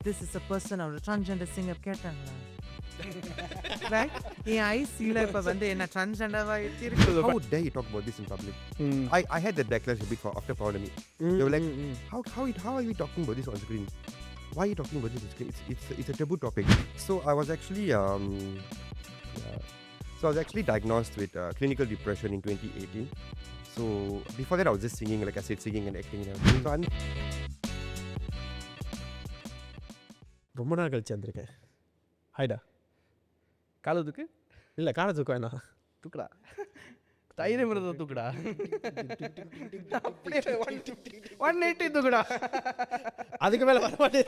this is a person or a transgender singer கேட்டாங்களா right என் ஐசில இப்ப வந்து என்ன transgenderவா இருக்கு. How dare you talk about this in public? I had that backlash a bit after Purnami. They were like, how are you talking about this on screen? Why are you talking about this on screen? It's a taboo topic. So I was actually diagnosed with clinical depression in 2018. So before that I was just singing, like I said, singing and acting and everything. So ரொம்ப நாள் கழிச்சு வந்திருக்கேன். ஹைடா. காலை தூக்கு இல்லை காலை தூக்கம் வேணாம். தூக்குடா தைரியம் இருந்ததை தூக்குடா 180 தூக்குடா அதுக்கு மேலே வர மாட்டேன்.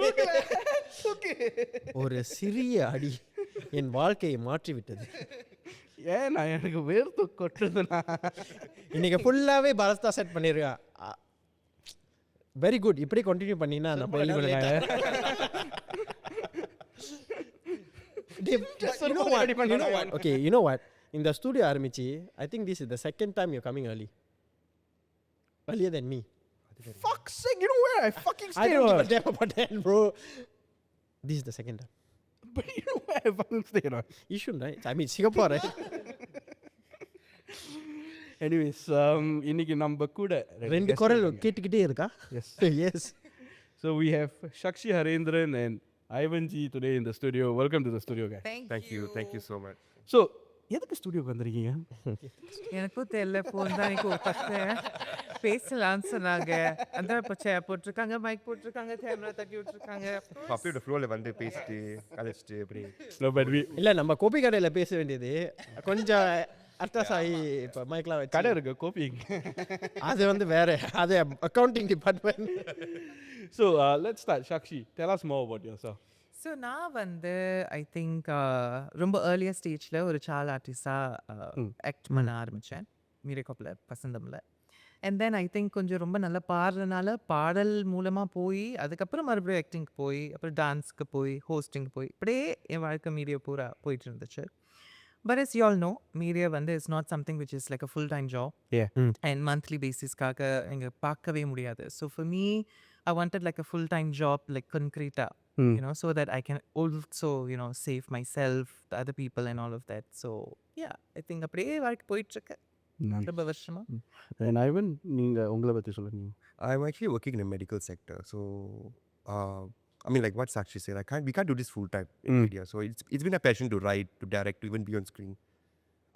ஒரு சிறிய அடி என் வாழ்க்கையை மாற்றி விட்டது. ஏன் நான் எனக்கு வேர்த்து கொட்டுதுண்ணா. இன்னைக்கு ஃபுல்லாகவே பலஸ்தா செட் பண்ணியிருக்கேன். Very good. இப்படி கண்டினியூ பண்ணினா நம்ம okay, you know what? In the studio ஆரம்பிச்சு, I think this is the second time you're coming early. Earlier than me. Fuck's sake, you know where I fucking stay? I don't give a damn about that, bro. This is the second time. But you know where I fucking stay, right? You shouldn't, right? I mean, Singapore, right? Anyways, இன்னைக்கு நம்ம கூட ரெண்டு குரல் கேட்டுக்கிட்டே இருக்கா? Yes. Yes. So we have Shakshi Harendran and Ivan G today in the studio. Welcome to the studio, guys. thank you so much. So எதுக்கு ஸ்டுடியோக்கு வந்திருக்கீங்க? எனக்கும் தெரியல. போன் தான் எனக்கு பார்த்தேன் பேசலான்னு சொன்னாங்க. அந்த இப்போ சேர் போட்டிருக்காங்க, மைக் போட்டிருக்காங்க, கேமரா தட்டி விட்டுருக்காங்க. அப்படியே ஒரு ஃப்ளோவில் வந்து பேசிட்டு கழிச்சிட்டு அப்படி. No, but we இல்லை நம்ம கோபி கடையில் பேச வேண்டியது கொஞ்சம் அர்த்தாஸ் ஆகி இப்போ மைக்லாம் வச்சு கடை இருக்கு கோபி. அது வந்து வேற, அது accounting department. So let's start. Shakshi, tell us more about yourself. So நான் வந்து ஐ திங்க் ரொம்ப ஏர்லியர் ஸ்டேஜில் ஒரு சைல்ட் ஆர்டிஸ்டாக ஆக்ட் பண்ண ஆரம்பித்தேன் மீரேகாப்பில் பசந்தமில். அண்ட் தென் ஐ திங்க் கொஞ்சம் ரொம்ப நல்லா பாடுறதுனால பாடல் மூலமாக போய் அதுக்கப்புறம் மறுபடியும் ஆக்டிங்க்கு போய் அப்புறம் டான்ஸுக்கு போய் ஹோஸ்டிங்க்கு போய் இப்படியே என் வாழ்க்கை மீடியா பூரா போயிட்டு இருந்துச்சு. But as you all know, media வந்து is not something which is like a full-time job. Yeah. And monthly basisக்காக எங்க பார்க்கவே முடியாது. So for me, I wanted like a full-time job, like concrete, you know, so that I can also, you know, save myself, the other people and all of that. So yeah, I think அப்படியே வாழ்க்கை போயிட்டு இருக்கு ரொம்ப வருஷமா. And Ivan, நீங்க உங்களை பற்றி சொல்லுங்க. I'm actually working in the medical sector. So I mean, like what Sakshi said, we can't do this full time in media. So it's been a passion to write, to direct, to even be on screen.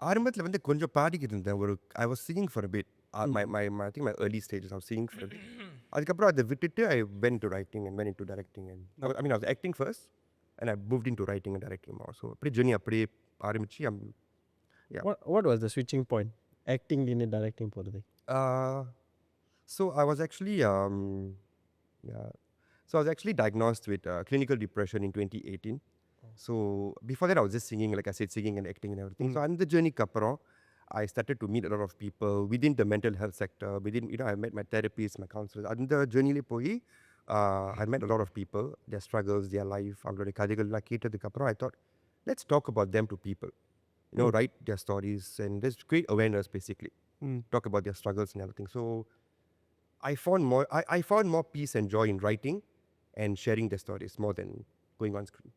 ஆரம்பத்தில் வந்து கொஞ்சம் பாடிக்கிட்டு இருந்தேன். I was singing for a bit. I think my early stages I was singing for a bit. அதுக்கப்புறம் அதை விட்டுட்டு I went to writing and went into directing. And I was acting first and I moved into writing and directing more. So அப்படியே journey அப்படியே ஆரம்பிச்சு What was the switching point? Acting in directing போகிறது. So I was actually diagnosed with clinical depression in 2018. So before that I was just singing, like I said, singing and acting and everything. So on the journey kappuram I started to meet a lot of people within the mental health sector. Within, you know, I met my therapists, my counselors. On the journey le poi I met a lot of people, their struggles, their life. அவங்களோட கதைகள்லாம் கேட்டதுக்கு அப்புறம் I thought, let's talk about them to people. You know, write their stories and just create awareness basically. Talk about their struggles and everything. So I found more peace and joy in writing and sharing their stories more than going on screen.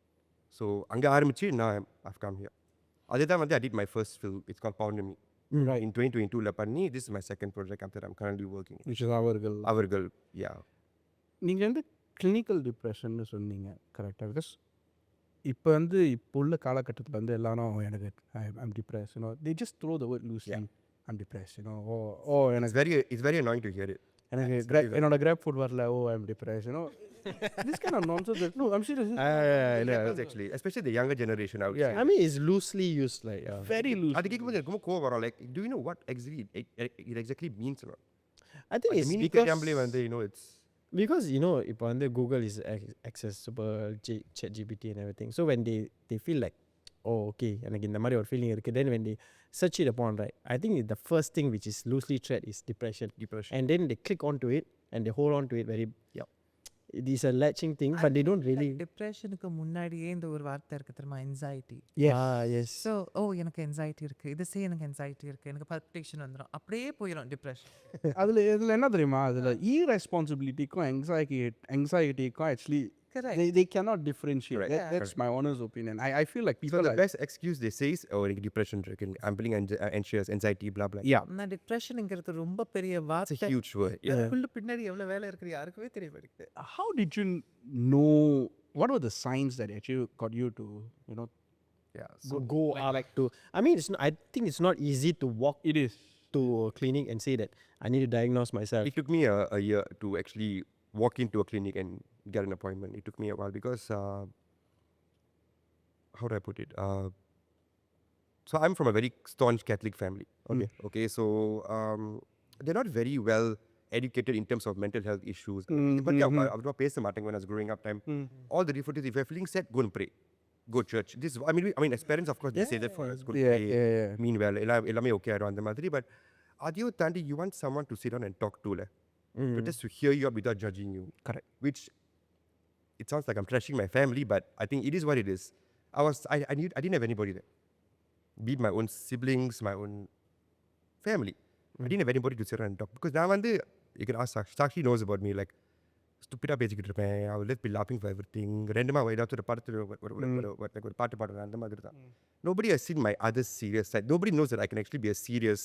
So அங்கே ஆரம்பிச்சு now I've come here. அதுதான் வந்து I did my first film. It's called Purnami. Right. In 2022 பண்ணி this is my second project after I'm currently working. Which is Avargal. Yeah. நீங்கள் வந்து clinical டிப்ரெஷன்னு சொன்னீங்க கரெக்டாக? Because இப்போ வந்து இப்போ உள்ள காலகட்டத்தில் வந்து எல்லாரும் எனக்கு I'm depress, you know, they just throw the word loosely. I'm depressed, you know. எனக்கு It's very annoying to hear it. எனக்கு என்னோட கிராப் ஃபுட் வரல, I'm depressed, you know. This kind of nonsense. No, I'm serious. Yeah, actually, especially the younger generation out. I mean, it's loosely used, like very loose. அது கேட்கும்போது எனக்கு ரொம்ப கோவம் வரும். Like, do you know what it exactly means? I think like, it's because வந்து, you know, it's because, you know, இப்போ வந்து Google is accessible, ChatGPT and everything. So when they feel like, oh, okay, எனக்கு இந்த மாதிரி ஒரு feeling இருக்கு, then when they search it upon, right, I think the first thing which is loosely tread is depression. And then they click onto it and they hold on to it very, it is a latching thing, but they don't really. டிப்ரெஷனுக்கு முன்னாடியே இந்த ஒரு வார்த்தை இருக்கு தெரியுமா, anxiety. Yes. So எனக்கு anxiety இருக்குது, இது எனக்கு என்சைட்டி இருக்குது, எனக்கு பல்பிட்டேஷன் வந்துடும், அப்படியே போயிடும் டிப்ரெஷன். இதில் என்ன தெரியுமா, அதில் irresponsibilityக்கும் anxietyக்கும் actually Correct. They cannot differentiate. Correct. That's my honest opinion. I feel like people So the are, best excuse they say is, oh, எனக்கு depression இருக்கு, I'm feeling anxious, anxiety, blah blah. yeah. நான் டிப்ரெஷனுங்கிறது ரொம்ப பெரிய It's a வார்த்தை. huge word. Yeah. அதுக்குள்ள பின்னாடி எவ்வளவு வேலை இருக்குது யாருக்குமே தெரிய மாட்டேங்குது. How did you know? What were the signs that actually got you to, you know? Yeah. Go like to. I mean, I think it's not easy to walk It is. to a clinic and say that I need to diagnose myself. It took me a year to actually walk into a clinic and get an appointment. It took me a while because, how do I put it? So I'm from a very staunch Catholic family. Okay. So they're not very well educated in terms of mental health issues. But yeah, I was not paying when I was growing up time. All the refugees, if you're feeling sad, go and pray. Go church. This, I mean, as parents, of course, they say that for us. Go pray. Yeah. Meanwhile, எல்லாமே okay ஆயிடும் அந்த மாதிரி. But அதையும் தாண்டி, you want someone to sit down and talk to, just to hear you out without judging you. Correct. Which, it sounds like I'm trashing my family, but I think it is what it is. I didn't have anybody there. Be it my own siblings, my own family. I didn't have anybody to sit down and talk. Because now you can ask Shakshi knows about me, like, stupid பேசிக்கிட்டு இருப்பேன். I will just be laughing for everything. ரெண்டுமா ஏதாச்சும் ஒரு படத்தில் ஒரு பாட்டு பாடுறேன் அந்த மாதிரி தான். Nobody has seen my other serious side. Nobody knows that I can actually be a serious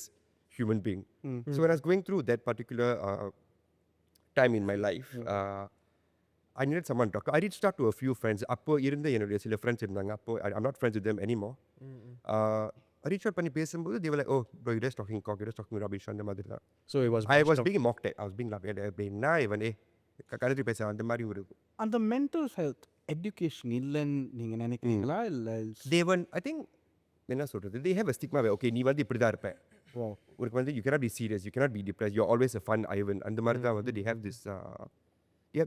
human being. So when I was going through that particular time in my life, I needed someone to talk to. I reached out to a few friends. அப்போ இருந்த என்னுடைய சில friends இருந்தாங்க. அப்போ I'm not friends with them anymore. I reached out பண்ணி பேசும்போது they were like, oh bro, you're just talking cock, you're just talking rubbish அந்த மாதிரி தான். So it was. I was being mocked at. I was being laughed at. நான் இவனே கலரி பேச அந்த மாதிரி ஒரு அந்த mental health education இல்லைன்னு நீங்க நினைக்கிறீங்களா இல்லை? they weren't, I think என்ன சொல்றது, they have a stigma where okay நீ வந்து இப்படி தான் இருப்ப, உனக்கு வந்து you cannot be serious, you cannot be depressed, you're always a fun Ivan அந்த மாதிரி தான் வந்து they have this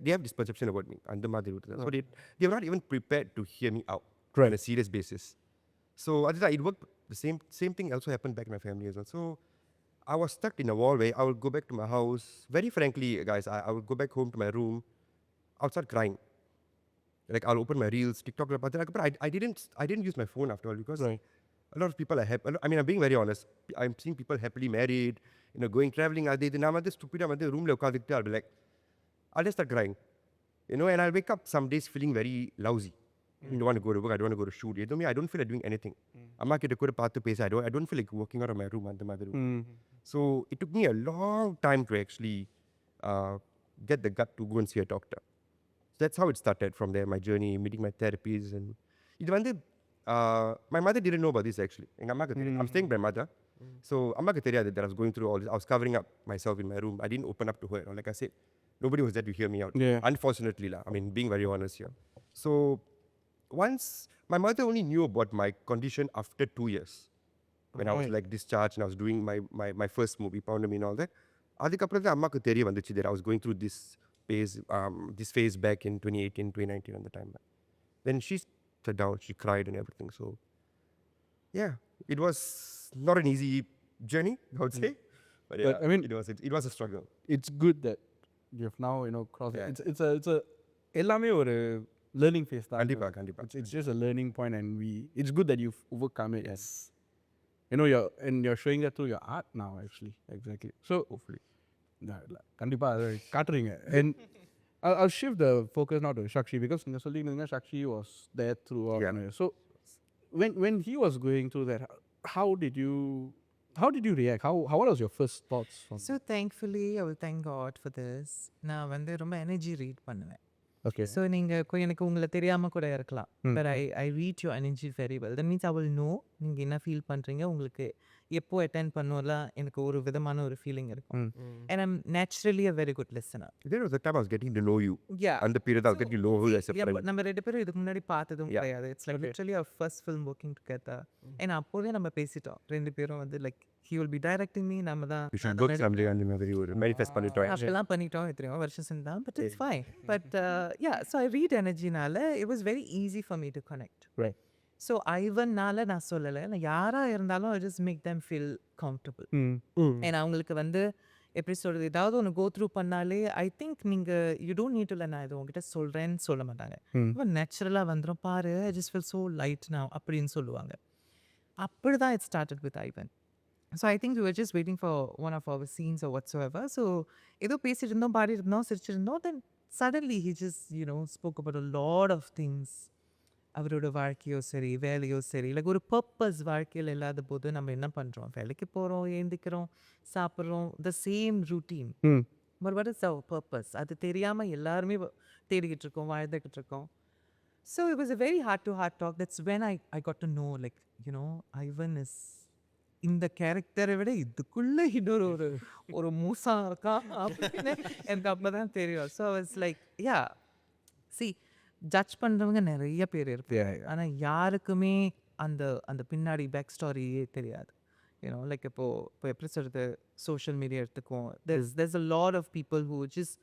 they have this perception about me அந்த மாதிரி விட்டு. So they were not even prepared to hear me out on a serious basis. So it worked. The same thing also happened back in my family as well. So I was stuck in a wall where I would go back to my house. Very frankly, guys, I would go back home to my room. I would start crying. Like I'll open my reels, TikTok, but I didn't use my phone after all because a lot of people are happy. I mean, I'm being very honest. I'm seeing people happily married, going traveling. I'm just stupid. I'm in the room. I'll be like, I'll just start crying, and I'll wake up some days feeling very lousy. I don't want to go to work. I don't want to go to shoot. I don't feel like doing anything. Amma kitta kuda paathu pesa. I don't feel like working out of my room and the mother room. So it took me a long time to actually get the gut to go and see a doctor. So that's how it started from there, my journey, meeting my therapies. And my mother didn't know about this actually. I'm staying with my mother. So Amma theriyadhu that I was going through all this. I was covering up myself in my room. I didn't open up to her. Like I said, nobody was there to hear me out. Unfortunately, I mean, being very honest here. So once my mother only knew about my condition after 2 years when I was like discharged and I was doing my first movie Poundami and all that. அதுக்கப்புறம் தான் அம்மாக்கு தெரிய வந்துச்சு that I was going through this phase back in 2018 2019 at the time. Then she sat down, she cried and everything. So yeah, it was not an easy journey, I would say, but yeah, I mean, it was a struggle. It's good that you have now crossed. It's a எல்லாமே ஒரு learning phase தான். கண்டிப்பா. It's just a learning point and it's good that you've overcome it and you're showing that through your art now actually. Exactly. So hopefully கண்டிப்பா அதை காட்டுறீங்க. And I'll shift the focus now to Shakshi because நீங்க சொல்லிருந்தீங்க Shakshi was there throughout. So when he was going through that, how did you react? What was your first thoughts on So thankfully, I will thank God for this. நான் வந்து ரொம்ப energy read பண்ணுவேன். Okay. So நீங்கள் எனக்கு உங்களை தெரியாமல் கூட இருக்கலாம். But I read you energy very well. That means I will know நீங்கள் என்ன ஃபீல் பண்ணுறீங்க, உங்களுக்கு எப்போ அட்டென்ட் பண்ணலாம் எனக்கு ஒரு விதமான ஒரு ஃபீலிங் இருக்கும். And I'm naturally a very good listener. There was a time I was getting to know you. Yeah. And the period I was getting to know who as a friend. நம்ம ரெண்டு பேரும் இதுக்கு முன்னாடி பார்த்ததும் கிடையாது. It's like literally our first film working together. ஏன்னா அப்போதே நம்ம பேசிட்டோம் ரெண்டு பேரும் வந்து like he will be directing me. நம்ம தான் We should book something and ஒரு manifest பண்ணிட்டோம். அப்பெல்லாம் பண்ணிட்டோம் எத்தனையோ வருஷம் செஞ்சான். But it's fine. But yeah, so I read energy-னால it was very easy for me to connect. Right. So ஐவன்னால நான் சொல்லலை, நான் யாராக இருந்தாலும் I just make them feel comfortable. ஏன்னா அவங்களுக்கு வந்து எப்படி சொல்கிறது, ஏதாவது ஒன்று கோ த்ரூ பண்ணாலே ஐ திங்க் நீங்கள் யூ டோன்ட் நீட் டு நான் இது உங்ககிட்ட சொல்கிறேன்னு சொல்ல மாட்டாங்க. இப்போ நேச்சுரலாக வந்துடும் பாரு, I just feel so light now அப்படின்னு சொல்லுவாங்க. அப்படி தான் it started with Ivan. So I think we were just waiting for one of our scenes or whatsoever. So ஏதோ பேசிட்டு இருந்தோம், பாடிட்டு இருந்தோம், சிரிச்சிருந்தோம். தென் suddenly he just, spoke about a lot of things. அவரோட வாழ்க்கையோ சரி, வேலையோ சரி, லைக் ஒரு பர்பஸ் வாழ்க்கையில் இல்லாத போது நம்ம என்ன பண்ணுறோம்? வேலைக்கு போகிறோம், ஏந்திக்கிறோம், சாப்பிட்றோம், the same routine. But what is our purpose? அது தெரியாமல் எல்லாருமே தேடிக்கிட்டு இருக்கோம், வாழ்ந்துக்கிட்டு இருக்கோம். So it was a very heart-to-heart talk. That's when I got to know, like, Ivan is இந்த கேரக்டரை விட இதுக்குள்ள இன்னொரு ஒரு மூசா இருக்கான் அப்படின்னு எனக்கு அப்பதான் தெரியும். So it's like C judge பண்ணுறவங்க நிறைய பேர் இருப்பாங்க. ஆனால் யாருக்குமே அந்த அந்த பின்னாடி பேக் ஸ்டோரியே தெரியாது. லைக் இப்போ எப்படி சொல்கிறது, சோஷியல் மீடியா எடுத்துக்குவோம். there's a lot of people who just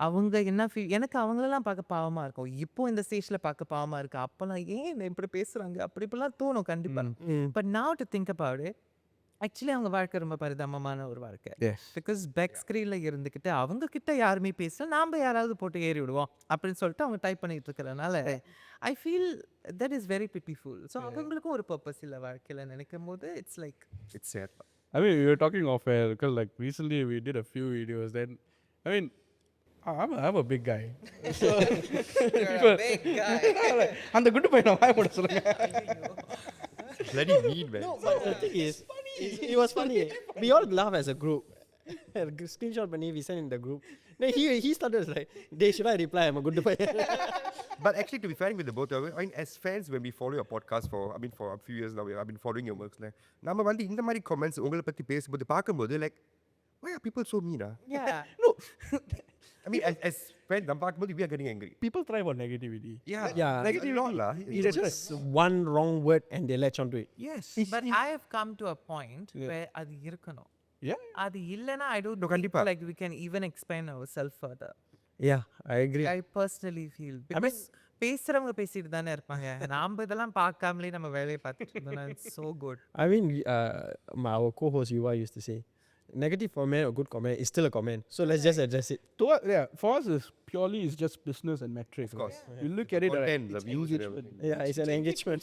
அவங்க என்ன எனக்கு அவங்களெல்லாம் பார்க்க பாவமாக இருக்கும். இப்போ இந்த ஸ்டேஜில் பார்க்க பாவமாக இருக்கு. அப்போல்லாம் ஏன் இப்படி பேசுகிறாங்க அப்படி இப்படிலாம் தோணும் கண்டிப்பாக. But now to think about it, actually அவங்க வாழ்க்கை ரொம்ப பரிதாபமான ஒரு வாழ்க்கை. பிகாஸ் பேக் ஸ்க்ரீனில் இருந்துக்கிட்டு அவங்க கிட்ட யாருமே பேசல, நாம் யாராவது போட்டு ஏறி விடுவோம் அப்படின்னு சொல்லிட்டு அவங்க டைப் பண்ணிட்டு இருக்கிறதுனால I feel that is very pitiful. So அவங்களுக்கும் ஒரு பர்பஸ் இல்லை வாழ்க்கையில் நினைக்கும் போது it's like it's chat. I mean, we were talking off air because like recently we did a few videos. Then, I mean, I'm a big guy. அந்த குண்டு பையனை வாய போட சொல்லுங்க. Bloody mean, man. No, but the thing is, it was funny. We all laugh as a group. Screenshot பண்ணி we sent in the group. Then he started like, should I reply? I'm a good boy. But actually, to be frank with the both of you, I mean, as fans, when we follow your podcast for a few years now, I've been following your works. Like, நம்ம வந்து இந்த மாதிரி comments உங்களை பத்தி பேசும்போது பார்க்கும்போது like, why are people so mean? No, I mean, as fans, நம்ம பார்க்கும்போது we are getting angry. People thrive on negativity. Yeah. Negative not lah. it's just one wrong word and they latch onto it. Yes. But I have come to a point where அது இருக்கணும். Yeah. அது இல்லைன்னா I don't No, கண்டிப்பா. Like we can even explain our self further. Yeah, I agree. I personally feel because பேசுறவங்க பேசிட்டு தானே இருப்பாங்க. நாம இதெல்லாம் பார்க்காமலே நம்ம வேலையை பார்த்துட்டு இருந்தோம்னா it's so good. I mean, our co-host Yuva used to say, negative comment or good comment is still a comment. So let's just address it. For us, it's purely it's just business and metrics. Of course. You look at it, Content, the it's views and engagement. Yeah, it's an engagement.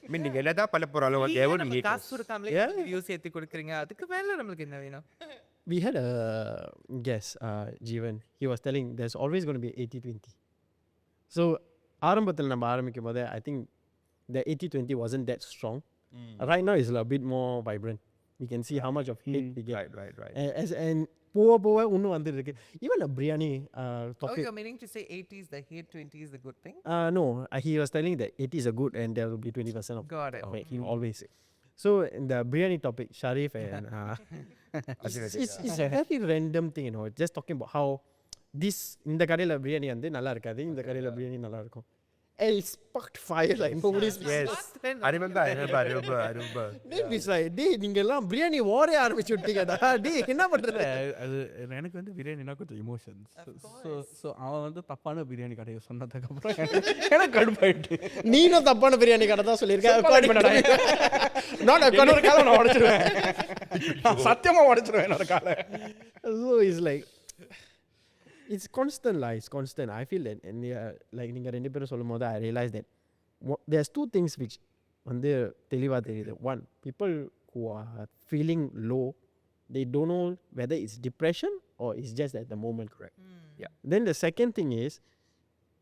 I mean, நீங்க என்னதான் பண்ண போறாலும் whatever we hate காசு us. கொடுக்காமலே views ஏத்தி கொடுக்குறீங்க, அதுக்கு மேல நம்மளுக்கு என்ன வேணும்? We had a guest, Jeevan. He was telling there's always going to be 80-20. So, ஆரம்பத்தில் நம்ம ஆரம்பிக்கும் போது I think the 80-20 wasn't that strong. Right now it's a bit more vibrant. We can see how much of hate we get. Right. And போக இன்னும் வந்துட்டு இருக்கு. Even a biryani Oh, topic. you're meaning to say 80s the hate, 20s the good thing? No, he was telling that 80s are good and there will be 20% of Got it. he always say. So in the biryani topic, Sharif and it's a very random thing, just talking about how this இந்த கடையில பிரியாணி வந்து நல்லா இருக்காது, இந்த கடையில பிரியாணி நல்லா இருக்கும். And it sparked fire like nobody's Yes. I remember. Then it's like, நீங்க எல்லாம் பிரியாணி ஓரே ஆரம்பிச்சு விட்டீங்கடா. என்ன பண்றது? அது எனக்கு வந்து பிரியாணினா கொஞ்சம் எமோஷன்ஸ். ஸோ அவன் வந்து தப்பான பிரியாணி கடையை சொன்னதுக்கு அப்புறம் எனக்கு கடுப்பாயிட்டு. நீனும் தப்பான பிரியாணி கடை தான் சொல்லியிருக்க. என்னோட காலை நான் உடைச்சிருவேன், சத்தியமா உடைச்சிருவேன் என்னோட காலை. So it's like it's constant lah. It's constant. I feel that, and like நீங்க ரெண்டு பேரும் சொல்லும்போது I realized that there's two things which வந்து தெளிவா தெரியுது. One, people who are feeling low, they don't know whether it's depression or it's just at the moment. Correct. Yeah. Then the second thing is,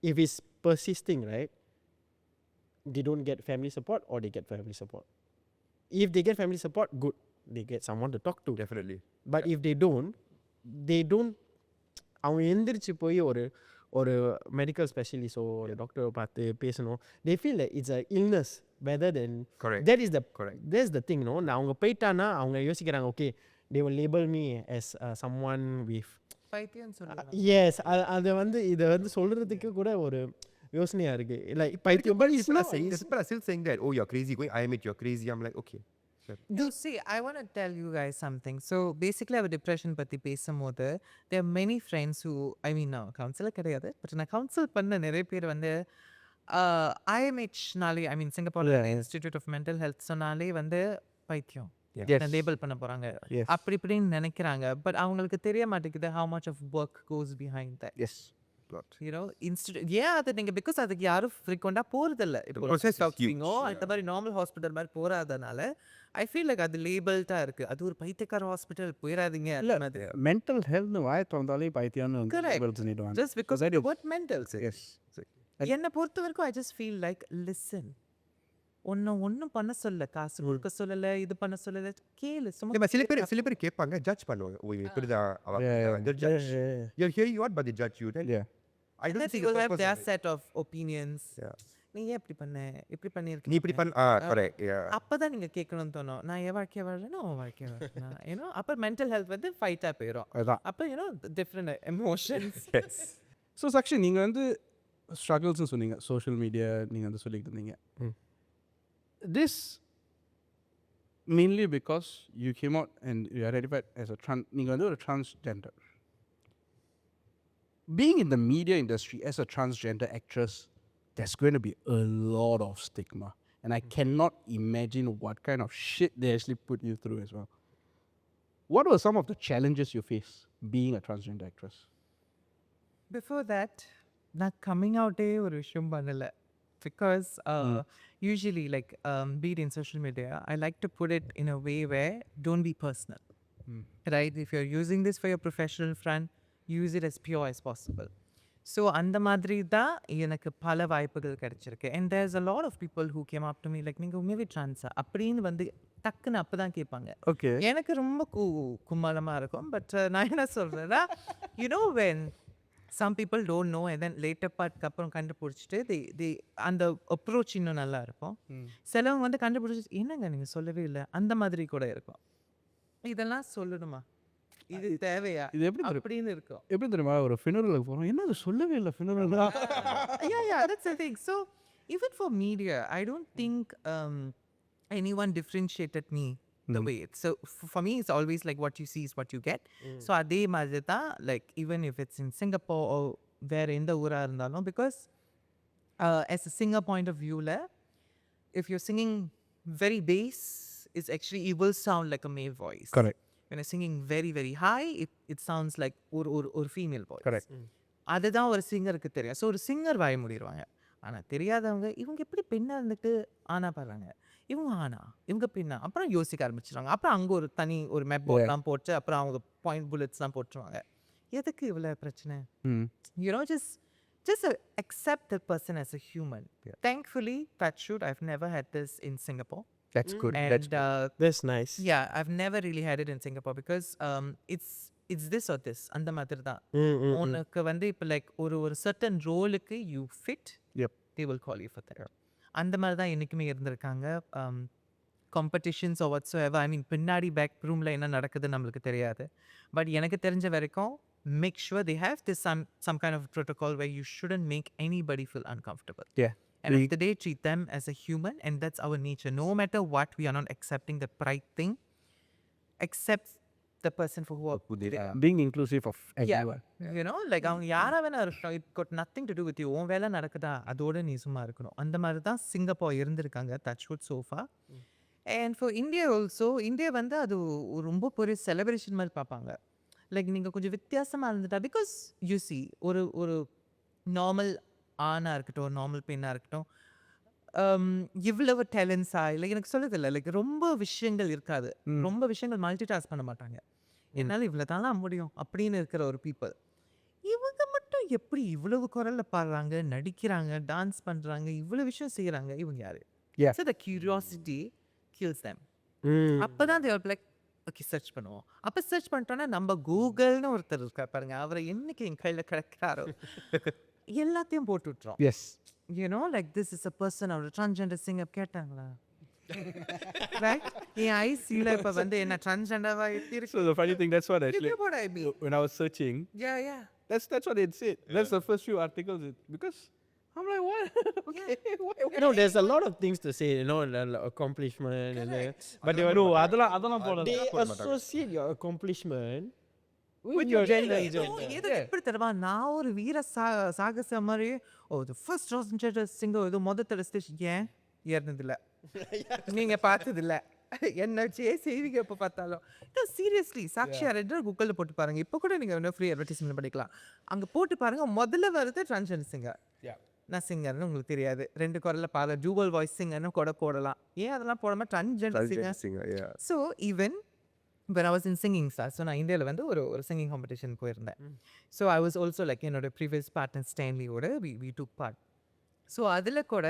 if it's persisting, right, they don't get family support or they get family support. If they get family support, good, they get someone to talk to. Definitely. But if they don't அவங்க எந்திரிச்சு போய் ஒரு medical ஸ்பெஷலிஸ்டோ ஒரு டாக்டரை பார்த்து பேசணும். they feel that it's a illness rather than Correct. that's the thing. அவங்க போயிட்டானா அவங்க யோசிக்கிறாங்க, okay, they will label me as someone with பைத்தியம் சொல்லுவாங்க. yes, அதை வந்து இதை வந்து சொல்றதுக்கு கூட ஒரு யோசனையா இருக்கு. like பைத்தியம், but it's not. People are still saying that, oh, you're crazy, going IMH, you're crazy. I'm like, okay. No, see, I want to tell you guys something. So basically our depression பத்தி பேசும்போது there are many friends who, I mean, நான் councillor கிடையாது, but நான் council பண்ண நிறைய பேர் வந்து IMH-னாலே, I mean Singapore institute of mental health சொன்னாலே வந்து பைத்தியம் லேபிள் பண்ண போறாங்க அப்படி இப்படின்னு நினைக்கிறாங்க. பட் அவங்களுக்கு தெரிய மாட்டேங்குது how much of work goes behind that. Yes. instead அது நீங்க பிகாஸ் அதுக்கு யாரும் ஃப்ரீக்வெண்டா போறதில்ல. இப்போ process is huge. அந்த மாதிரி நார்மல் ஹாஸ்பிட்டல் மாதிரி போறாதனால ஐ ஃபீல் லைக் அது லேபிள்டா இருக்கு. அது ஒரு பைத்தியக்கார ஹாஸ்பிட்டல் போயிடாதீங்க. மென்டல் ஹெல்த்னு வாயை திறந்தாலே பைத்தியம்னு Correct. சொல்லிடுவாங்க. Just because that is- what mental Yes. என்னை பொறுத்த வரைக்கும் ஐ ஜஸ்ட் ஃபீல் லைக் லிசன். ஒன்றும் பண்ண சொல்ல, காசு கொடுக்க சொல்லலை, இது பண்ண சொல்லலை, கேளு சும்மா. சில பேர் கேட்பாங்க, ஜட்ஜ் பண்ணுவாங்க. ஓ இப்படிதான் Yeah. you'll hear you what but they judge you then. Yeah. I don't think you it's have purpose their of it. set of opinions. Yeah. நீ ஏன் இப்படி பண்ண, இப்படி நீ பண்ணியிருக்க, இப்படி பண்ண correct. Yeah. அப்பதான் நீங்க கேட்கணும்னு தோணும். நான் என் வாழ்க்கைய வாழ்றேன்னா உன் வாழ்க்கைய வாழ்றேன். ஏன்னா அப்போ மென்டல் ஹெல்த் வந்து ஃபைட்டாக போயிடும். அதான். அப்போ டிஃப்ரெண்ட் எமோஷன்ஸ். ஸோ சாக்ஷி நீங்கள் வந்து ஸ்ட்ரகிள்ஸ்னு சொன்னீங்க, சோஷியல் மீடியா நீங்கள் வந்து சொல்லிட்டு இருந்தீங்க. This mainly because you came out and you are identified as a நீங்கள் வந்து ஒரு transgender. Being in the media industry as a transgender actress, there's going to be a lot of stigma. And I cannot imagine what kind of shit they actually put you through as well. What were some of the challenges you face being a transgender actress? Before that, நான் coming அவுட்டே ஒரு விஷயம் பண்ணலை. Because usually like be it in social media, I like to put it in a way where don't be personal. Right? If you're using this for your professional front, use it as pure as possible. So அந்த மாதிரி தான் எனக்கு பல வாய்ப்புகள் கிடைச்சிருக்கு. And there's a lot of people who came up to me like நீங்கள் உண்மையாகவே ட்ரான்ஸா அப்படின்னு வந்து டக்குன்னு அப்போ தான் கேட்பாங்க. Okay. எனக்கு ரொம்ப கும்மாளமாக இருக்கும். பட் நான் என்ன சொல்கிறேன்னா, when some people don't know and then later part அப்புறம் கண்டுபிடிச்சிட்டு they அந்த அப்ரோச் இன்னும் நல்லா இருக்கும். சிலவங்க வந்து கண்டுபிடிச்சி என்னங்க நீங்கள் சொல்லவே இல்லை அந்த மாதிரி கூட இருக்கும். இதெல்லாம் சொல்லணுமா, இது தேவையா, இது எப்படி அப்படின்னு இருக்கும். எப்படி தெரியுமா, ஒரு ஃபினரலுக்கு போகிறோம், என்ன அது சொல்லவே இல்லை ஃபினரல்னா. yeah that's the thing. So even for media I don't think anyone differentiated me the way. So for me it's always like what you see is what you get. So அதே மாதிரி தான் like even if it's in Singapore or வேற எந்த ஊராக இருந்தாலும், because as a singer point of view if you're singing very bass, it's actually it will sound like a male voice. Correct. When you're singing very very high, it sounds like ஒரு female voice. Correct. அதுதான் ஒரு சிங்கருக்கு தெரியும். So ஒரு singer வாய முடிடுவாங்க. ஆனால் தெரியாதவங்க இவங்க எப்படி பெண்ணாக இருந்துட்டு ஆனா பாடுறாங்க, இவங்க ஆனா இவங்க பெண்ணா, அப்புறம் யோசிக்க ஆரம்பிச்சிடுவாங்க. அப்புறம் அங்கே ஒரு தனி ஒரு மேப் போர்ட்லாம் போட்டு அப்புறம் அவங்க பாயிண்ட் புல்லட்ஸ்லாம் போட்டுருவாங்க. எதுக்கு இவ்வளோ பிரச்சனை? just accept the person as a human. Thankfully, touch wood, I've never had this in Singapore. That's good. And That's nice. yeah, I've never really had it in Singapore because it's this or this அந்த மாதிரி தான். உனக்கு வந்து இப்போ like ஒரு certain ரோலுக்கு you fit, they will call you for that. அந்த மாதிரி தான் என்றைக்குமே இருந்திருக்காங்க. Competitions or whatsoever, I mean பின்னாடி பேக் ரூமில் என்ன நடக்குது நம்மளுக்கு தெரியாது. பட் எனக்கு தெரிஞ்ச வரைக்கும் make sure they have this some kind of protocol where you shouldn't make anybody feel uncomfortable. Yeah. And after they treat them as a human, and that's our nature. No matter what, we are not accepting the pride thing. Accept the person for who they are. Being inclusive of everyone. Like அவங்க யாரா வேணா இருக்கணும், it got nothing to do with you. உன் வேலை நடக்குதா அதோட நீ சும்மா இருக்கணும். அந்த மாதிரி தான் சிங்கப்பூர் இருந்திருக்காங்க touch wood so far. And for India also, India வந்து அது ரொம்ப பெரிய செலிப்ரேஷன் மாதிரி பார்ப்பாங்க. லைக் நீங்கள் கொஞ்சம் வித்தியாசமாக இருந்துட்டா, பிகாஸ் யூ சி ஒரு நார்மல் ஆணாக இருக்கட்டும், நார்மல் பெண்ணாக இருக்கட்டும், இவ்வளவு டேலண்ட்ஸாக இல்லை எனக்கு சொல்லுதில்லை, லைக் ரொம்ப விஷயங்கள் இருக்காது, ரொம்ப விஷயங்கள் மல்டி டாஸ்க் பண்ண மாட்டாங்க. என்னால் இவ்வளோ தானே முடியும் அப்படின்னு இருக்கிற ஒரு பீப்புள், இவங்க மட்டும் எப்படி இவ்வளவு குரலில் பாடுறாங்க, நடிக்கிறாங்க, டான்ஸ் பண்ணுறாங்க, இவ்வளோ விஷயம் செய்கிறாங்க, இவங்க யாரு? So the curiosity kills them. அப்போதான் they are like, okay search பண்ணுவோம். அப்போ சர்ச் பண்ணிட்டோன்னா நம்ம கூகுள்னு ஒருத்தர் இருக்கா பாருங்க, அவரை என்னைக்கு என் கையில் கிடைக்கிறாரோ எல்லாத்தையும் போட்டு விட்டுறோம். Yes like this is a person, அவர் டிரான்ஸ்ஜெண்டர் சிங்கர் கேட்டாங்களா, ரைட்? என் ஐசியில் இப்போ வந்து என்ன டிரான்ஸ்ஜெண்டராக இருக்கு. So the funny thing, that's what actually, You get what I mean? when I was searching, Yeah. that's what it said. That's the first few articles, because I'm like, what? Okay, There's a lot of things to say, accomplishment and then, but they no, அதெல்லாம் போடல. they associate your accomplishment with your gender. எது எப்படி தெரியுமா, நான் ஒரு வீர சாகச மாதிரி ஃபர்ஸ்ட் டிரான்ஸ்ஜெண்டர் சிங்கர் இது முதல் ஸ்டேஷன் ஏன் ஏறினதில்லை, நீங்கள் பார்த்ததில்ல, என்ன வச்சே செய்வீங்க எப்போ பார்த்தாலும். சீரியஸ்லி சாக்ஷி ஹரேந்திரன் கூகுளில் போட்டு பாருங்க. இப்போ கூட நீங்கள் இன்னும் ஃப்ரீ அட்வர்டைஸ்மெண்ட் பண்ணிக்கலாம். அங்கே போட்டு பாருங்க, முதல்ல வருது ட்ரான்ஸ்ஜெண்டர் சிங்கர். நான் சிங்கர்னு உங்களுக்கு தெரியாது, 2 குரலில் பாரு, டூவல் வாய்ஸ் சிங்கர்னு கூட போடலாம். ஏன் அதெல்லாம் போடாமல் transgender singer? So even when I was in singing stars, so நான் இந்தியாவில் வந்து ஒரு சிங்கிங் காம்படிஷன் போயிருந்தேன். So I was also like என்னோட ப்ரீவியஸ் பார்ட்னர் ஸ்டான்லியோட we took part. ஸோ அதில் கூட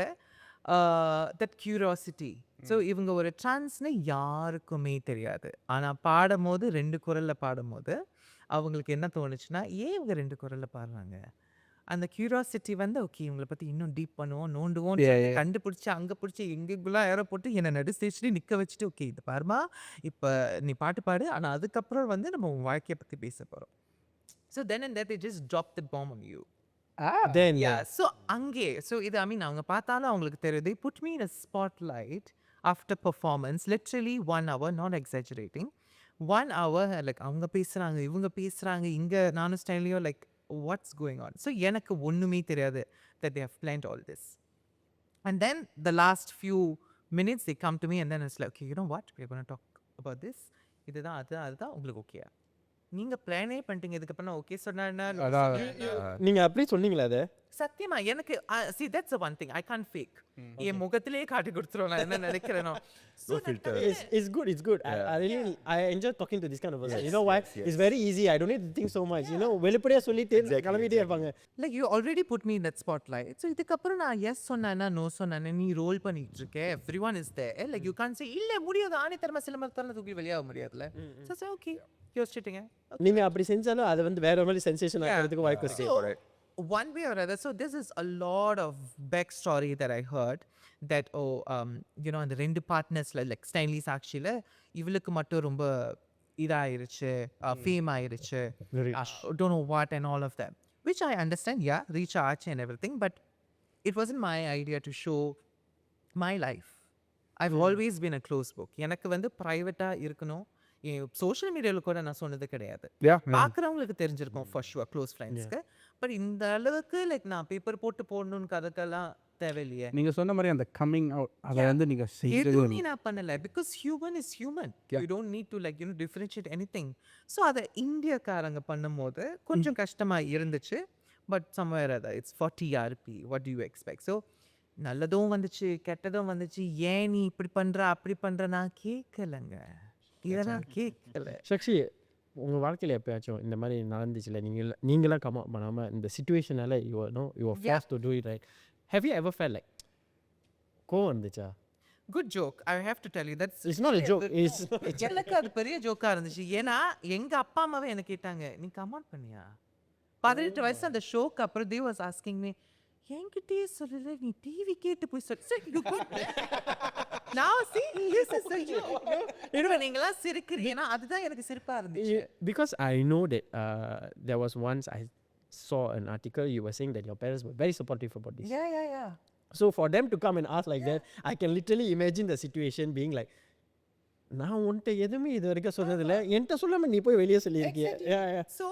தட் கியூரியாசிட்டி. ஸோ இவங்க ஒரு ட்ரான்ஸ்னு யாருக்குமே தெரியாது. ஆனால் பாடும்போது 2 குரலில் பாடும்போது அவங்களுக்கு என்ன தோணுச்சுன்னா, ஏன் இவங்க 2 குரலில் பாடுறாங்க? அந்த கியூரியாசிட்டி வந்து ஓகே இவங்களை பற்றி இன்னும் டீப் பண்ணுவோம், நோண்டுவோம், கண்டுபிடிச்சி அங்கே பிடிச்சி எங்கெங்கெல்லாம் ஏற போட்டு என்னை நடு ஸ்டேஜ்லேயே நிற்க வச்சுட்டு, ஓகே இது பாருமா இப்போ நீ பாட்டு பாடு, ஆனால் அதுக்கப்புறம் வந்து நம்ம உன் வாழ்க்கையை பற்றி பேச போகிறோம். So then and that they just drop the bomb on you. Then so அங்கே ஸோ இது ஐ மீன் அவங்க பார்த்தாலும் அவங்களுக்கு தெரியும். they put me in a spotlight after performance, literally 1 hour, not exaggerating. 1 hour like அவங்க பேசுகிறாங்க, இவங்க பேசுகிறாங்க, இங்கே நானும் ஸ்டைலையும் like what's going on. So எனக்கு ஒன்றுமே தெரியாது that they have planned all this. And then the last few minutes they come to me and then it's like, okay, you know what, we're going to talk about this. இதுதான் அதுதான் உங்களுக்கு okay? நீங்கள் பிளானே பண்ணிட்டீங்க, இதுக்கப்புறம் okay சொன்னா நீங்கள் அப்படி சொன்னீங்களா அதை? சத்தியமா எனக்கு see that's the one thing I can't fake. என் முகத்திலேயே காட்டி கொடுத்துருவோம் நான் என்ன நினைக்கிறேனோ. It's good. I enjoy talking to this kind of person. You know why? It's very easy. I don't need to think so much. You know, வெளிப்படையா சொல்லிட்டு கிளம்பிட்டே இருப்பாங்க. Like you already put me in that spotlight. So இதுக்கப்புறம் நான் S சொன்னேன்னா no சொன்னேன்னா நீ role பண்ணிட்டு இருக்க, everyone is there. Like you can't say இல்ல முடியாது, ஆணித்தரமா சிலம்பரத்தால தூக்கி வெளியாக முடியாதுல்ல. So say okay, யோசிச்சிட்டீங்க. நீங்க அப்படி செஞ்சாலும் அது வந்து வேற ஒரு மாதிரி சென்சேஷன் ஆகிறதுக்கு வாய்ப்பு இருக்கு. One way or other. So this is a lot of backstory that I heard that you know, அந்த 2 பார்ட்னர்ஸ்ல லைக் ஸ்டைன்லி சாக்ஷியில் இவளுக்கு மட்டும் ரொம்ப இதாயிருச்சு, ஃபேம் ஆயிருச்சு, don't know what and all of that, which I understand, yeah, reach arch and everything, but it wasn't my idea to show my life. I've always been a closed book. எனக்கு வந்து ப்ரைவேட்டாக இருக்கணும். Social மீடியாவில் கூட நான் சொன்னது கிடையாது. பார்க்குறவங்களுக்கு தெரிஞ்சிருக்கும் ஃபார் ஷுவர், க்ளோஸ் ஃப்ரெண்ட்ஸ்க்கு. பட் இந்த அளவுக்கு லைக் நான் பேப்பர் போட்டு போடணும்னு அதுக்கெல்லாம் தேவையில்லையே. நீங்கள் சொன்ன மாதிரி அந்த கம்மிங் அவுட் அதை வந்து நீங்கள் எதுவுமே நான் பண்ணலை. Because human is human. You don't need to like differentiate anything. So அதை இந்தியக்காரங்க பண்ணும்போது கொஞ்சம் கஷ்டமாக இருந்துச்சு. But somewhere other it's 40 RP. What to you expect? So நல்லதும் வந்துச்சு, கெட்டதும் வந்துச்சு. ஏன் நீ இப்படி பண்ணுற அப்படி பண்ணுற நான் கேட்கலைங்க, இதெல்லாம் கேட்கல. சக்ஷி, உங்கள் வாழ்க்கையில் எப்போயாச்சும் இந்த மாதிரி நடந்துச்சுல, நீங்களாம் கம் அப் பண்ணாமல் இந்த சிச்சுவேஷனால் you are forced to do it, right? Have you ever felt like கோவம் இருந்துச்சா? Good joke. I have to tell you that's it's not a joke. எனக்கு அது பெரிய ஜோக்காக இருந்துச்சு. ஏன்னா எங்கள் அப்பா அம்மாவே என்ன கேட்டாங்க, நீ கமெண்ட் பண்ணியா 18 வயசு அந்த ஷோக்கு அப்புறம் they was asking me, என்கிட்டயே சொல்லல நீ டிவி கேட்டு போய் சொல்லு. நான் நீங்களாம் சிரிக்கிறீங்கன்னா அதுதான் எனக்கு சிரிப்பா இருந்துச்சு. Because I know that there was once I saw an article you were saying that your parents were very supportive about this. Yeah. So for them to come and ask like that, I can literally imagine the situation being like, நான் உன்கிட்ட எதுவுமே இது வரைக்கும் சொன்னதில்லை, என்கிட்ட சொல்லாமல் நீ போய் வெளியே சொல்லியிருக்கிய. So